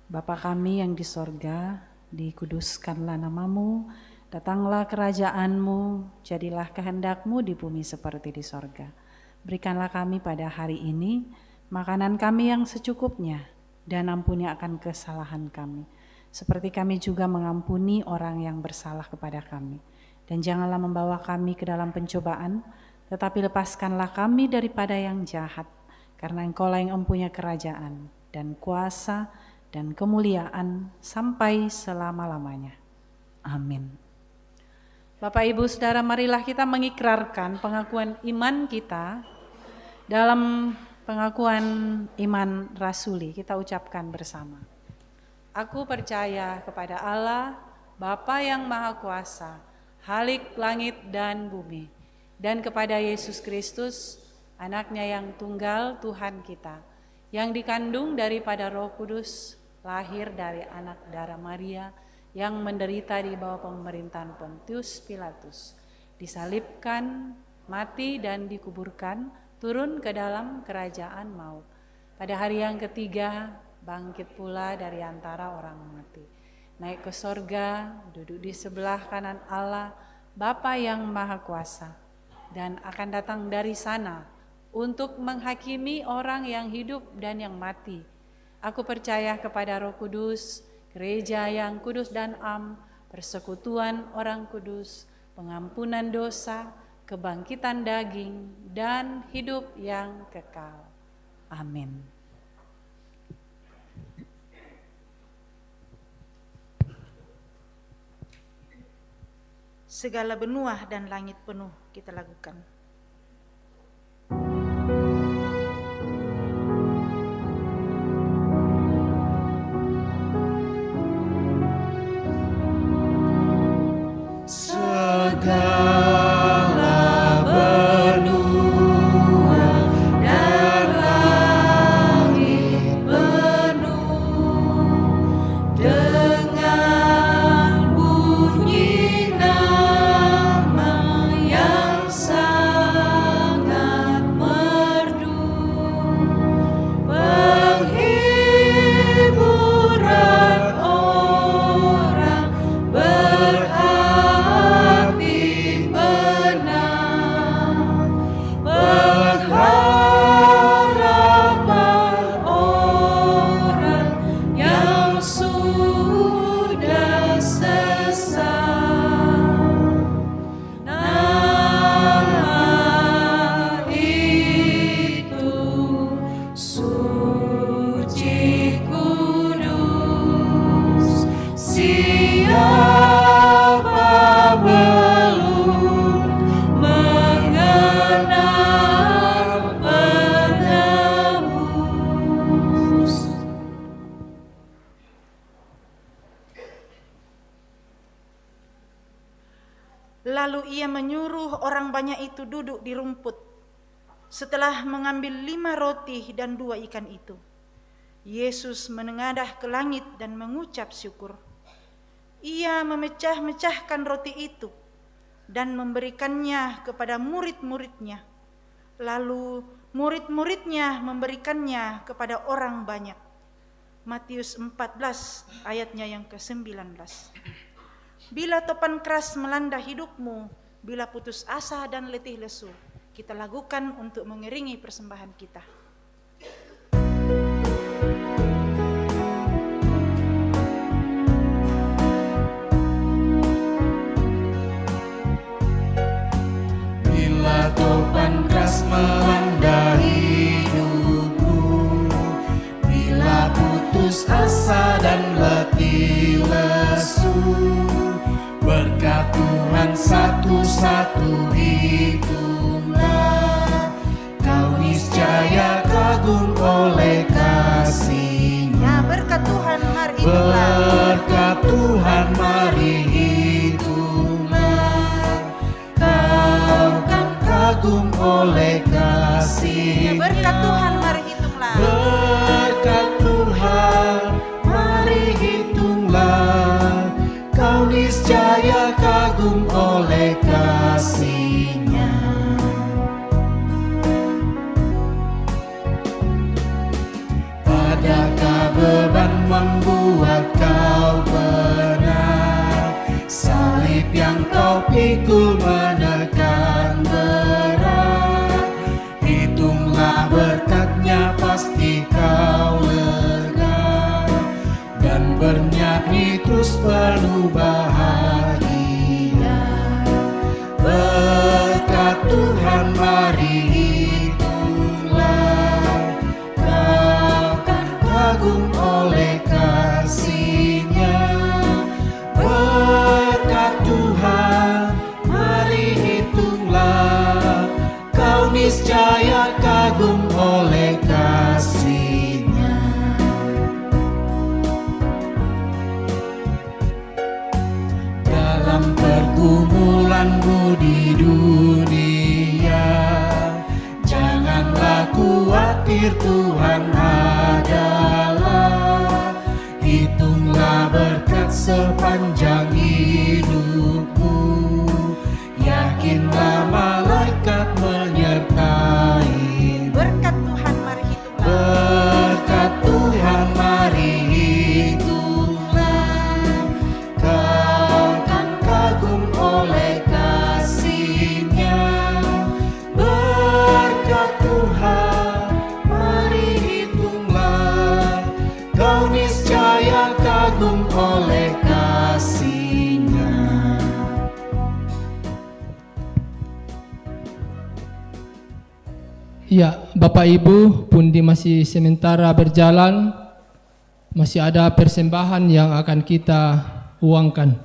Bapa kami yang di sorga, dikuduskanlah nama-Mu, datanglah kerajaan-Mu, jadilah kehendak-Mu di bumi seperti di sorga. Berikanlah kami pada hari ini makanan kami yang secukupnya, dan ampuni akan kesalahan kami, seperti kami juga mengampuni orang yang bersalah kepada kami. Dan janganlah membawa kami ke dalam pencobaan, tetapi lepaskanlah kami daripada yang jahat, karena Engkau-lah yang mempunyai kerajaan, dan kuasa, dan kemuliaan, sampai selama-lamanya. Amin. Bapak, Ibu, Saudara, marilah kita mengikrarkan pengakuan iman kita dalam pengakuan iman rasuli. Kita ucapkan bersama. Aku percaya kepada Allah, Bapa yang Maha Kuasa, Khalik langit dan bumi, dan kepada Yesus Kristus, Anaknya yang tunggal Tuhan kita, yang dikandung daripada Roh Kudus, lahir dari anak darah Maria, yang menderita di bawah pemerintahan Pontius Pilatus, disalibkan, mati dan dikuburkan, turun ke dalam kerajaan maut. Pada hari yang ketiga, bangkit pula dari antara orang mati. Naik ke sorga, duduk di sebelah kanan Allah, Bapa yang Maha Kuasa, dan akan datang dari sana untuk menghakimi orang yang hidup dan yang mati. Aku percaya kepada Roh Kudus, gereja yang kudus dan am, persekutuan orang kudus, pengampunan dosa, kebangkitan daging, dan hidup yang kekal. Amin. Segala benua dan langit penuh kita lakukan. Segala benua dan langit penuh dengan bunyi nama yang sangat merdu, penghiburan orang berhati Lalu ia menyuruh orang banyak itu duduk di rumput. Setelah mengambil 5 roti dan 2 ikan itu, Yesus menengadah ke langit dan mengucap syukur. Ia memecah-mecahkan roti itu dan memberikannya kepada murid-muridnya. Lalu murid-muridnya memberikannya kepada orang banyak. Matius 14 ayatnya yang ke-19. Bila topan keras melanda hidupmu, bila putus asa dan letih lesu, kita lakukan untuk mengiringi persembahan kita. Bila topan keras melanda hidupku, bila putus asa dan letih lesu, berkat Tuhan satu-satu hitunglah, kau niscaya kagum oleh kasih-Nya. Berkat Tuhan mari hitunglah. Berkat Tuhan mari hitunglah, kau kan kagum oleh kasih-Nya. Berkat Tuhan mari hitunglah. Berkat Tuhan mari hitunglah, kau niscaya kagum oleh kasih-Nya. Adakah beban membuat kau benar? Salib yang kau pikul menekan berat. Hitunglah berkatnya, pasti kau lega, dan bernyanyi terus penuh bahagia. Berkat Tuhan mari hitunglah, kau kan kagum oleh kasih-Nya. Berkat Tuhan mari hitunglah, kau niscaya kagum oleh kasih-Nya. Dalam pergumulanmu di dunia, janganlah khawatir, Tuhan adalah. Hitunglah berkat sepanjang hidupmu, yakinlah malaikat menyertai. Berkat Tuhan mari hitunglah. Berkat Tuhan mari hitunglah, kau kan kagum oleh kasih-Nya. Berkat Tuhan mari hitunglah, kau niscaya kagum oleh kasih-Nya. Ya, Bapak Ibu, pundi masih sementara berjalan, masih ada persembahan yang akan kita uangkan.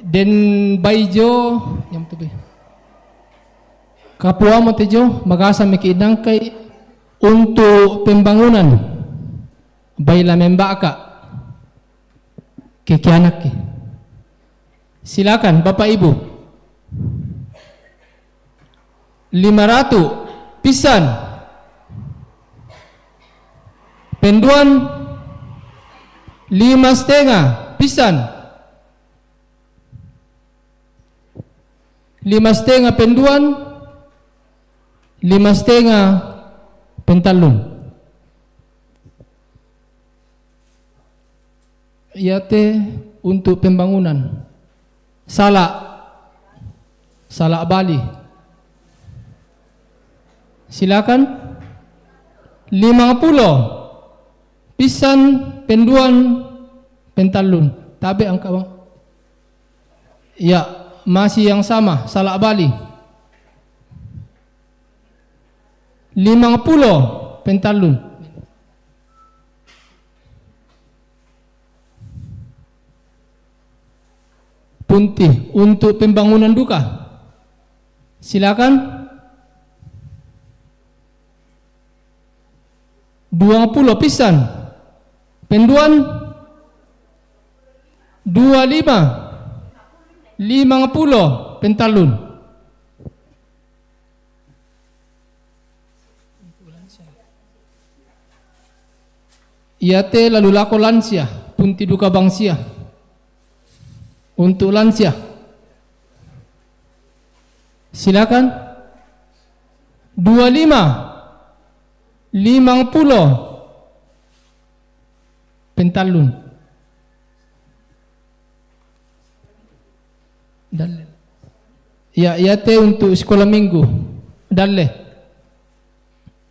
Den Baijo, yang tu Kapua Motejo, magasa mikidang kay untuk pembangunan. Baila membaka kekianak. Silakan Bapak Ibu. 500 pisan penduan 5,5 pisan 5,5 penduan 5,5 pentalun. Iate untuk pembangunan Salak Bali. Silakan 50 pisan penduan pentalun. Tabe angka bang. Ya, masih yang sama, Salak Bali. 50 pentalun. Punti untuk pembangunan duka. Silakan 20 pisan penduan 25 50 pentalun. Iate lalu lako lansia, punti duka bangsia. Untuk lansia. Silakan. 25, 50 pentalun. Dalle. Ya, iate untuk sekolah minggu. Dalle.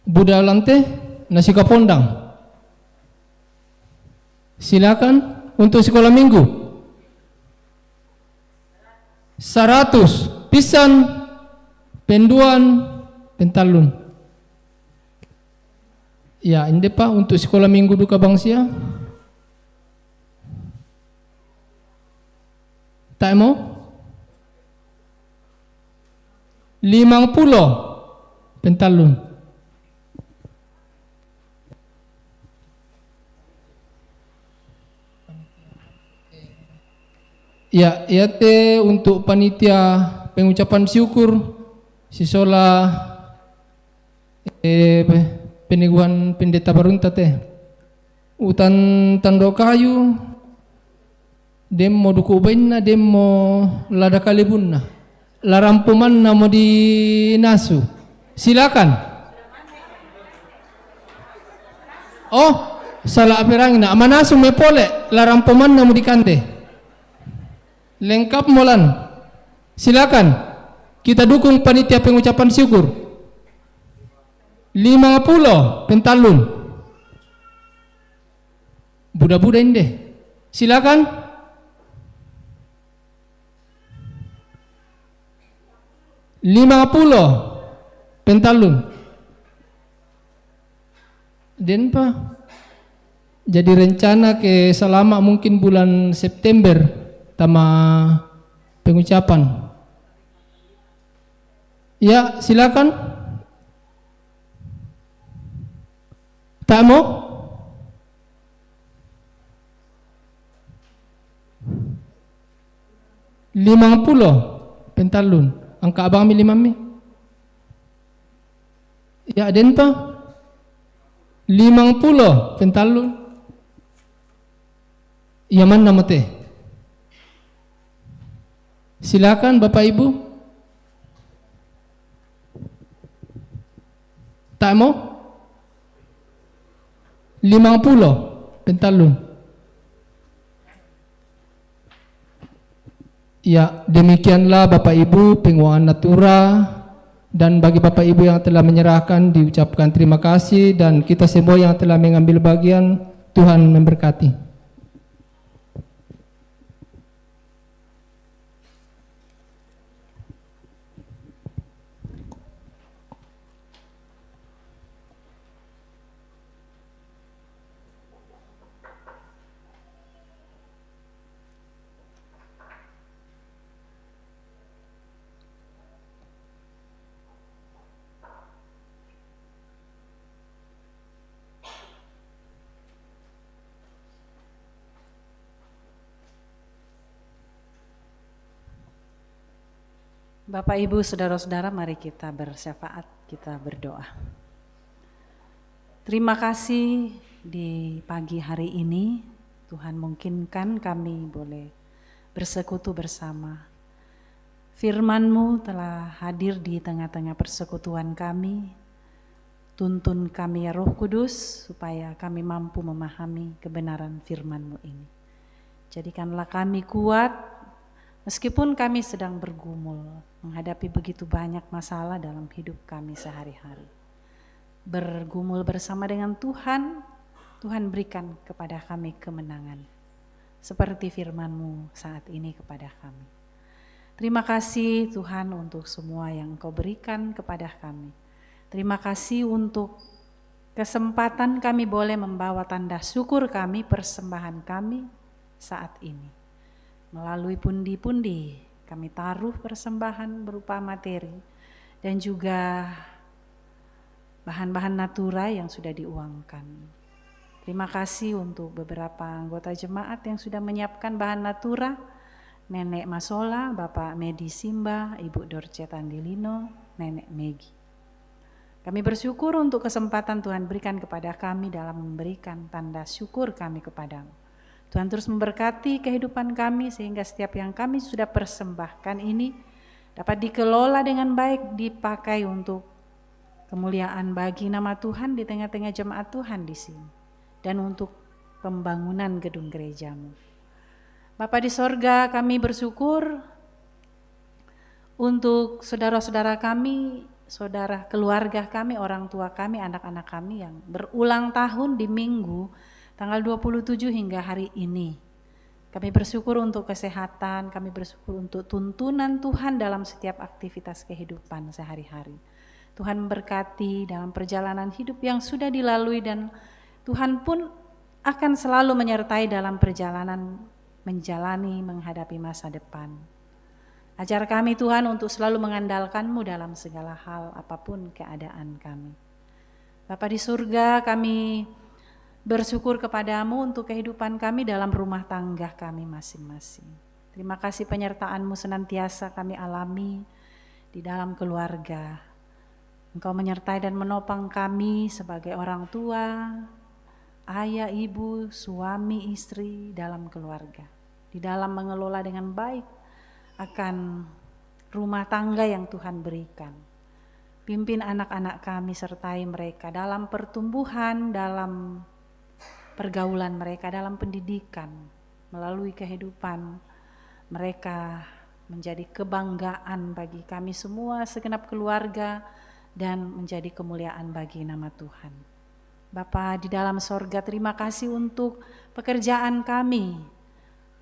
Budak lante nasi kapondang. Silakan untuk sekolah minggu. 100 pisan penduan pentalun. Ya, ini Pak untuk sekolah minggu duka bangsia. Tak mau? 50 pentalun. Ya, iate untuk panitia pengucapan syukur sisola peneguhan pendeta barunta teh utan tando kayu demo duku ubainna demo lada kalibunna larampumanna mau di nasu. Silakan. Oh, salah aperangina amanasu mepole larampumanna mau dikante. Lengkap molan. Silakan. Kita dukung panitia pengucapan syukur. 50 pentalun. Budak-budak ini. Silakan. 50 pentalun. Dan Pak, jadi rencana ke selama mungkin bulan September sama pengucapan. Ya, silakan. Tak mau? $50 pentalun. Angka abang mi 5 mi. Ya, den pa. 50 pentalun. Ya mana mo teh? Silakan Bapak Ibu. Tak mau? 50 pentalun. Ya, demikianlah Bapak Ibu penguangan natura, dan bagi Bapak Ibu yang telah menyerahkan diucapkan terima kasih, dan kita semua yang telah mengambil bagian, Tuhan memberkati. Bapak, Ibu, Saudara-saudara, mari kita bersyafaat, kita berdoa. Terima kasih di pagi hari ini, Tuhan mungkinkan kami boleh bersekutu bersama. Firman-Mu telah hadir di tengah-tengah persekutuan kami. Tuntun kami ya Roh Kudus, supaya kami mampu memahami kebenaran firman-Mu ini. Jadikanlah kami kuat, meskipun kami sedang bergumul, menghadapi begitu banyak masalah dalam hidup kami sehari-hari. Bergumul bersama dengan Tuhan, Tuhan berikan kepada kami kemenangan. Seperti firman-Mu saat ini kepada kami. Terima kasih Tuhan untuk semua yang Engkau berikan kepada kami. Terima kasih untuk kesempatan kami boleh membawa tanda syukur kami, persembahan kami saat ini. Melalui pundi-pundi kami taruh persembahan berupa materi dan juga bahan-bahan natura yang sudah diuangkan. Terima kasih untuk beberapa anggota jemaat yang sudah menyiapkan bahan natura Nenek Masola, Bapak Medi Simba, Ibu Dorce Tandilino, Nenek Megi. Kami bersyukur untuk kesempatan Tuhan berikan kepada kami dalam memberikan tanda syukur kami kepadamu. Tuhan terus memberkati kehidupan kami sehingga setiap yang kami sudah persembahkan ini dapat dikelola dengan baik, dipakai untuk kemuliaan bagi nama Tuhan di tengah-tengah jemaat Tuhan di sini dan untuk pembangunan gedung gerejamu. Bapa di sorga, kami bersyukur untuk saudara-saudara kami, saudara keluarga kami, orang tua kami, anak-anak kami yang berulang tahun di Minggu tanggal 27 hingga hari ini. Kami bersyukur untuk kesehatan, kami bersyukur untuk tuntunan Tuhan dalam setiap aktivitas kehidupan sehari-hari. Tuhan memberkati dalam perjalanan hidup yang sudah dilalui dan Tuhan pun akan selalu menyertai dalam perjalanan menjalani menghadapi masa depan. Ajar kami Tuhan untuk selalu mengandalkan-Mu dalam segala hal apapun keadaan kami. Bapa di surga, kami bersyukur kepada-Mu untuk kehidupan kami dalam rumah tangga kami masing-masing. Terima kasih penyertaan-Mu senantiasa kami alami di dalam keluarga. Engkau menyertai dan menopang kami sebagai orang tua, ayah, ibu, suami, istri dalam keluarga. Di dalam mengelola dengan baik akan rumah tangga yang Tuhan berikan. Pimpin anak-anak kami, sertai mereka dalam pertumbuhan, dalam pergaulan mereka, dalam pendidikan, melalui kehidupan mereka menjadi kebanggaan bagi kami semua, segenap keluarga, dan menjadi kemuliaan bagi nama Tuhan. Bapa di dalam sorga, terima kasih untuk pekerjaan kami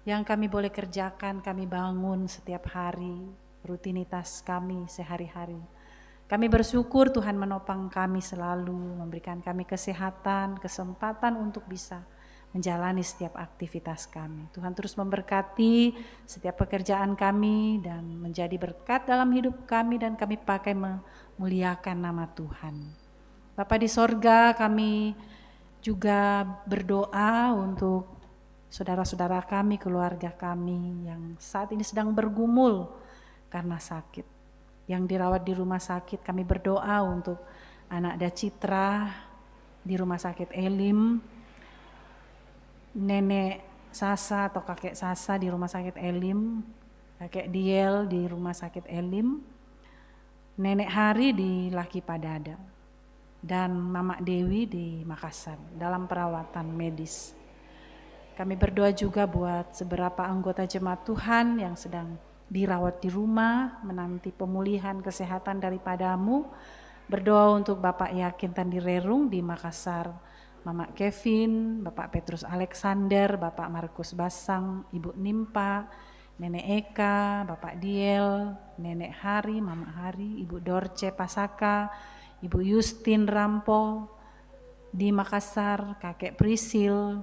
yang kami boleh kerjakan, kami bangun setiap hari, rutinitas kami sehari-hari. Kami bersyukur Tuhan menopang kami selalu, memberikan kami kesehatan, kesempatan untuk bisa menjalani setiap aktivitas kami. Tuhan terus memberkati setiap pekerjaan kami dan menjadi berkat dalam hidup kami dan kami pakai memuliakan nama Tuhan. Bapa di sorga, kami juga berdoa untuk saudara-saudara kami, keluarga kami yang saat ini sedang bergumul karena sakit, yang dirawat di rumah sakit. Kami berdoa untuk anak Dacitra di rumah sakit Elim, nenek Sasa atau kakek Sasa di rumah sakit Elim, kakek Diel di rumah sakit Elim, nenek Hari di Laki Padada, dan Mama Dewi di Makassar dalam perawatan medis. Kami berdoa juga buat beberapa anggota jemaat Tuhan yang sedang dirawat di rumah, menanti pemulihan kesehatan daripada-Mu. Berdoa untuk Bapak Yakin Tandirerung di Makassar, Mama Kevin, Bapak Petrus Alexander, Bapak Markus Basang, Ibu Nimpa, Nenek Eka, Bapak Diel, Nenek Hari, Mama Hari, Ibu Dorce Pasaka, Ibu Justin Rampo di Makassar, Kakek Prisil,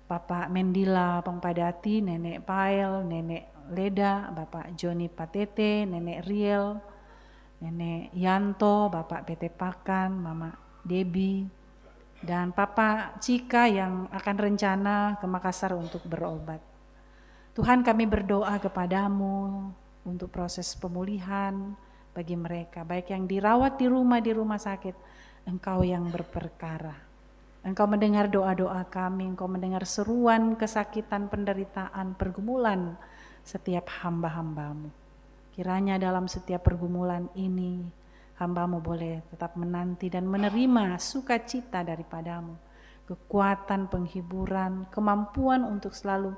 Bapak Mendila Pengpadati, Nenek Pael, Nenek Leda, Bapak Joni Patete, Nenek Riel, Nenek Yanto, Bapak Pete Pakan, Mama Debi, dan Papa Cika yang akan rencana ke Makassar untuk berobat. Tuhan, kami berdoa kepada-Mu untuk proses pemulihan bagi mereka, baik yang dirawat di rumah sakit. Engkau yang berperkara. Engkau mendengar doa-doa kami, Engkau mendengar seruan, kesakitan, penderitaan, pergumulan setiap hamba-hamba-Mu. Kiranya dalam setiap pergumulan ini, hamba-Mu boleh tetap menanti dan menerima sukacita daripada-Mu, kekuatan, penghiburan, kemampuan untuk selalu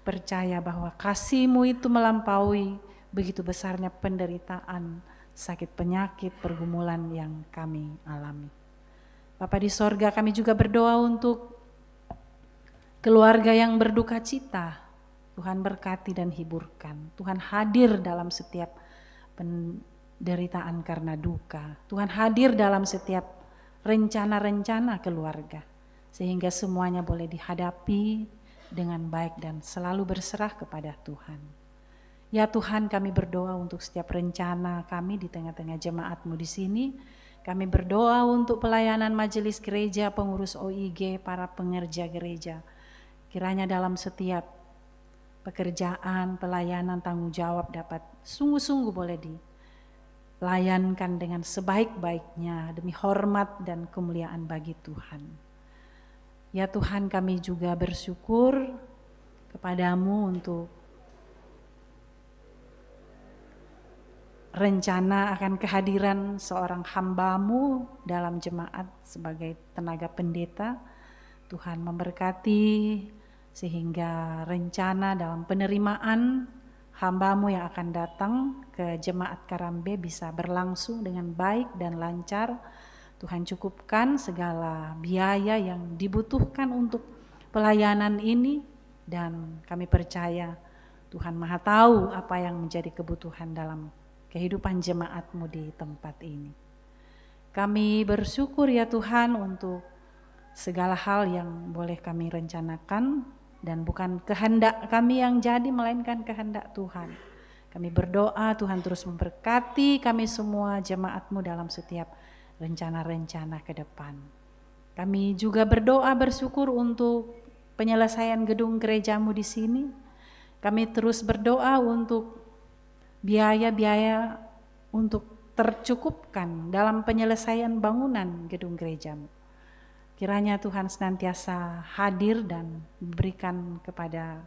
percaya bahwa kasih-Mu itu melampaui begitu besarnya penderitaan, sakit penyakit, pergumulan yang kami alami. Bapa di sorga, kami juga berdoa untuk keluarga yang berduka cita. Tuhan berkati dan hiburkan. Tuhan hadir dalam setiap penderitaan karena duka. Tuhan hadir dalam setiap rencana-rencana keluarga, sehingga semuanya boleh dihadapi dengan baik dan selalu berserah kepada Tuhan. Ya Tuhan, kami berdoa untuk setiap rencana kami di tengah-tengah jemaat-Mu di sini. Kami berdoa untuk pelayanan majelis gereja, pengurus OIG, para pengerja gereja. Kiranya dalam setiap pekerjaan, pelayanan, tanggung jawab dapat sungguh-sungguh boleh dilayankan dengan sebaik-baiknya demi hormat dan kemuliaan bagi Tuhan. Ya Tuhan, kami juga bersyukur kepadamu untuk rencana akan kehadiran seorang hamba-Mu dalam jemaat sebagai tenaga pendeta. Tuhan memberkati sehingga rencana dalam penerimaan hamba-Mu yang akan datang ke jemaat Karambe bisa berlangsung dengan baik dan lancar. Tuhan cukupkan segala biaya yang dibutuhkan untuk pelayanan ini, dan kami percaya Tuhan Maha tahu apa yang menjadi kebutuhan dalam kehidupan jemaat-Mu di tempat ini. Kami bersyukur ya Tuhan untuk segala hal yang boleh kami rencanakan, dan bukan kehendak kami yang jadi melainkan kehendak Tuhan. Kami berdoa Tuhan terus memberkati kami semua jemaat-Mu dalam setiap rencana-rencana ke depan. Kami juga berdoa bersyukur untuk penyelesaian gedung gereja-Mu di sini. Kami terus berdoa untuk biaya-biaya untuk tercukupkan dalam penyelesaian bangunan gedung gereja-Mu. Kiranya Tuhan senantiasa hadir dan berikan kepada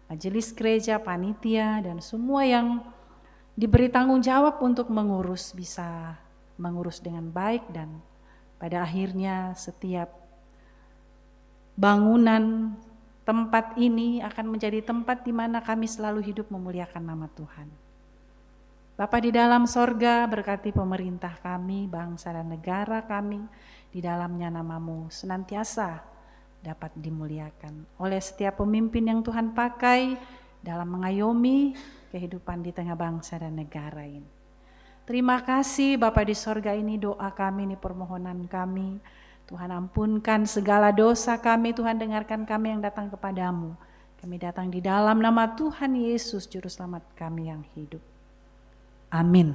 majelis gereja, panitia, dan semua yang diberi tanggung jawab untuk mengurus bisa mengurus dengan baik, dan pada akhirnya setiap bangunan tempat ini akan menjadi tempat di mana kami selalu hidup memuliakan nama Tuhan. Bapa di dalam sorga, berkati pemerintah kami, bangsa dan negara kami, di dalamnya nama-Mu senantiasa dapat dimuliakan oleh setiap pemimpin yang Tuhan pakai dalam mengayomi kehidupan di tengah bangsa dan negara ini. Terima kasih Bapa di sorga, ini doa kami, ini permohonan kami. Tuhan ampunkan segala dosa kami, Tuhan dengarkan kami yang datang kepadamu. Kami datang di dalam nama Tuhan Yesus, Juru Selamat kami yang hidup. Amin.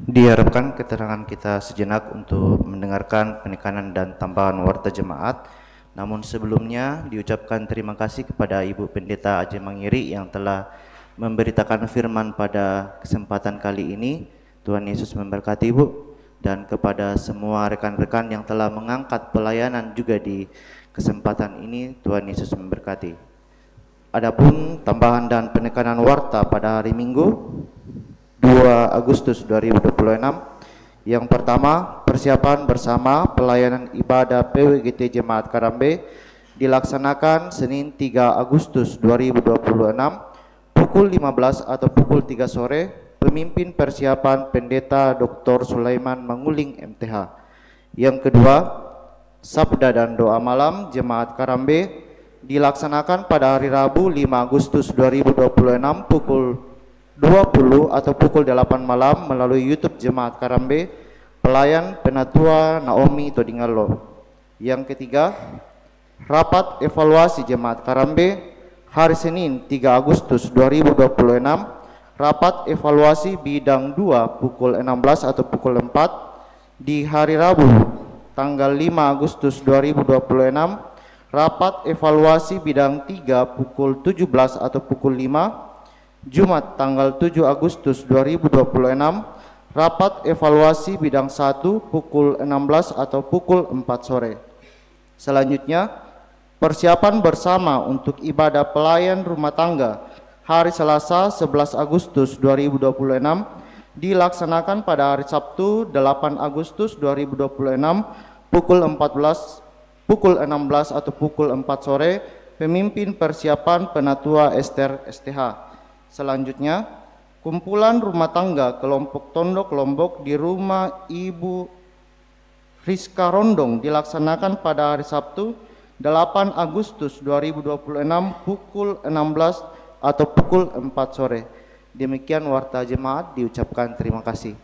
Diharapkan keterangan kita sejenak untuk mendengarkan penekanan dan tambahan warta jemaat. Namun sebelumnya diucapkan terima kasih kepada Ibu Pendeta Aje Mangiri yang telah memberitakan firman pada kesempatan kali ini. Tuhan Yesus memberkati Ibu, dan kepada semua rekan-rekan yang telah mengangkat pelayanan juga di kesempatan ini, Tuhan Yesus memberkati. Adapun tambahan dan penekanan warta pada hari Minggu 2 Agustus 2026. Yang pertama, persiapan bersama pelayanan ibadah PWGT Jemaat Karambe dilaksanakan Senin 3 Agustus 2026 pukul 15 atau pukul 3 sore. Pemimpin persiapan Pendeta Dr. Sulaiman Manguling MTH. Yang kedua, Sabda dan Doa Malam Jemaat Karambe dilaksanakan pada hari Rabu 5 Agustus 2026 pukul 20 atau pukul 8 malam melalui YouTube Jemaat Karambe, pelayan Penatua Naomi Todingalo. Yang ketiga, rapat evaluasi Jemaat Karambe hari Senin 3 Agustus 2026, rapat evaluasi bidang 2 pukul 16 atau pukul 4. Di hari Rabu tanggal 5 Agustus 2026, rapat evaluasi bidang 3 pukul 17 atau pukul 5. Jumat tanggal 7 Agustus 2026, rapat evaluasi bidang 1 pukul 16 atau pukul 4 sore. Selanjutnya, persiapan bersama untuk ibadah pelayan rumah tangga hari Selasa 11 Agustus 2026 dilaksanakan pada hari Sabtu 8 Agustus 2026 pukul 16 atau pukul 4 sore. Pemimpin persiapan Penatua Esther STH. Selanjutnya, kumpulan rumah tangga kelompok Tondok Lombok di rumah Ibu Rizka Rondong dilaksanakan pada hari Sabtu 8 Agustus 2026 pukul 16 atau pukul 4 sore. Demikian warta jemaat, diucapkan terima kasih.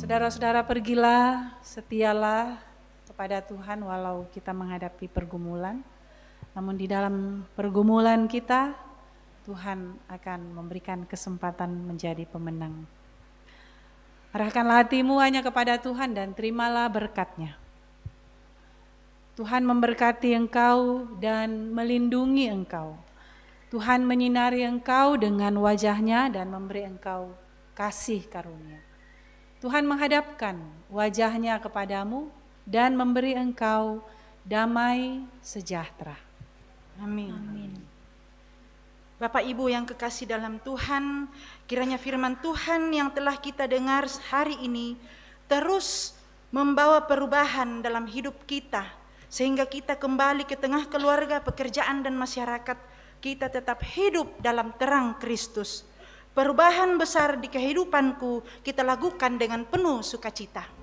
Saudara-saudara, pergilah, setialah kepada Tuhan walau kita menghadapi pergumulan. Namun di dalam pergumulan kita, Tuhan akan memberikan kesempatan menjadi pemenang. Arahkanlah hatimu hanya kepada Tuhan dan terimalah berkat-Nya. Tuhan memberkati engkau dan melindungi engkau. Tuhan menyinari engkau dengan wajah-Nya dan memberi engkau kasih karunia. Tuhan menghadapkan wajah-Nya kepadamu dan memberi engkau damai sejahtera. Amin. Bapak Ibu yang kekasih dalam Tuhan, kiranya firman Tuhan yang telah kita dengar hari ini terus membawa perubahan dalam hidup kita, sehingga kita kembali ke tengah keluarga, pekerjaan dan masyarakat, kita tetap hidup dalam terang Kristus. Perubahan besar di kehidupanku kita lakukan dengan penuh sukacita.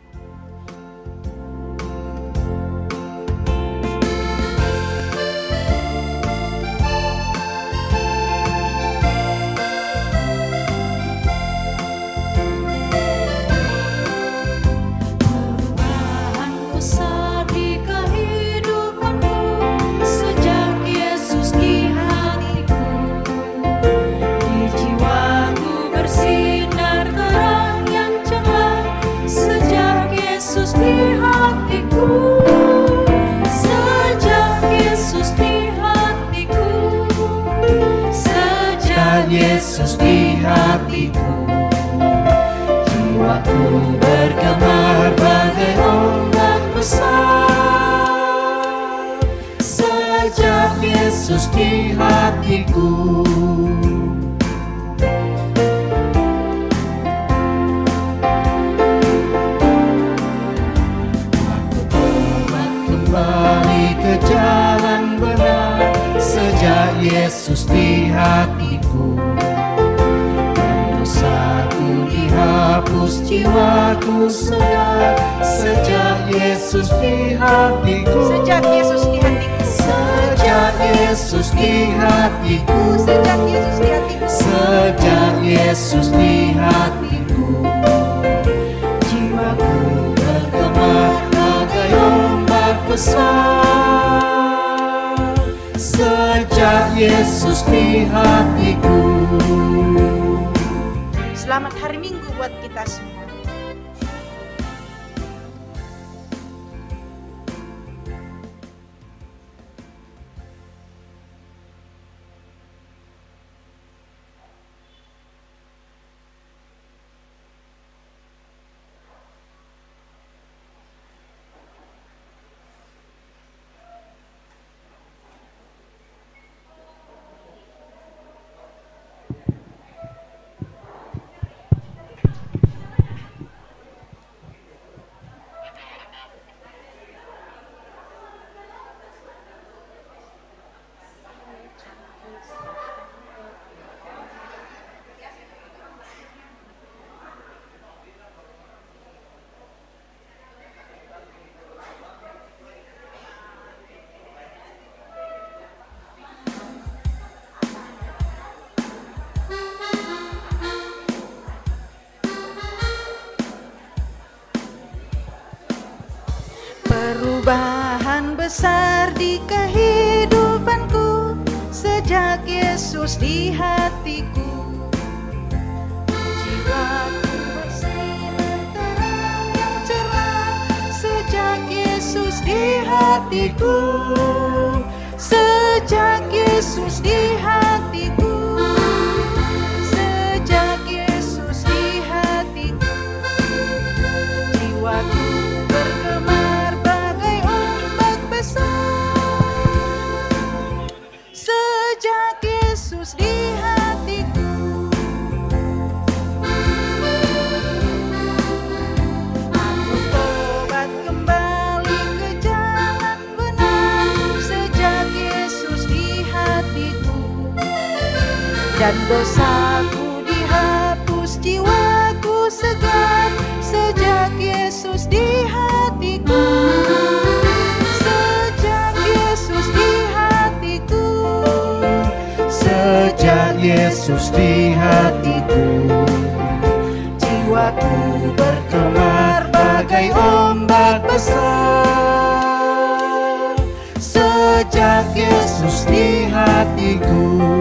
Yesus di hatiku, jiwaku bergemar bagai ombak besar. Sejak Yesus di hatiku, aku tobat kembali ke jalan benar. Sejak Yesus di hatiku, dosaku dihapus, jiwaku segar. Sejak Yesus di hatiku, Sejak Yesus di hatiku, sejak Yesus di hatiku, sejak Yesus di hatiku, sejak Yesus di hatiku, jiwaku bergemar bagai ombak besar. Sejak Yesus di hatiku. Selamat hari Minggu buat kita semua. Perubahan besar di kehidupanku sejak Yesus di hatiku. Jiwaku bersinar terang yang cerah sejak Yesus di hatiku. Sejak Yesus di hatiku. Sejak Yesus di hatiku. Jiwaku bergemar bagai ombak besar. Sejak Yesus di hatiku. Aku tobat kembali ke jalan benar. Sejak Yesus di hatiku. Dan dosaku dihapus, jiwaku segar. Sejak Yesus di hatiku. Sejak Yesus di hatiku. Sejak Yesus di hatiku, Jiwaku bergemar bagai ombak besar sejak Yesus di hatiku.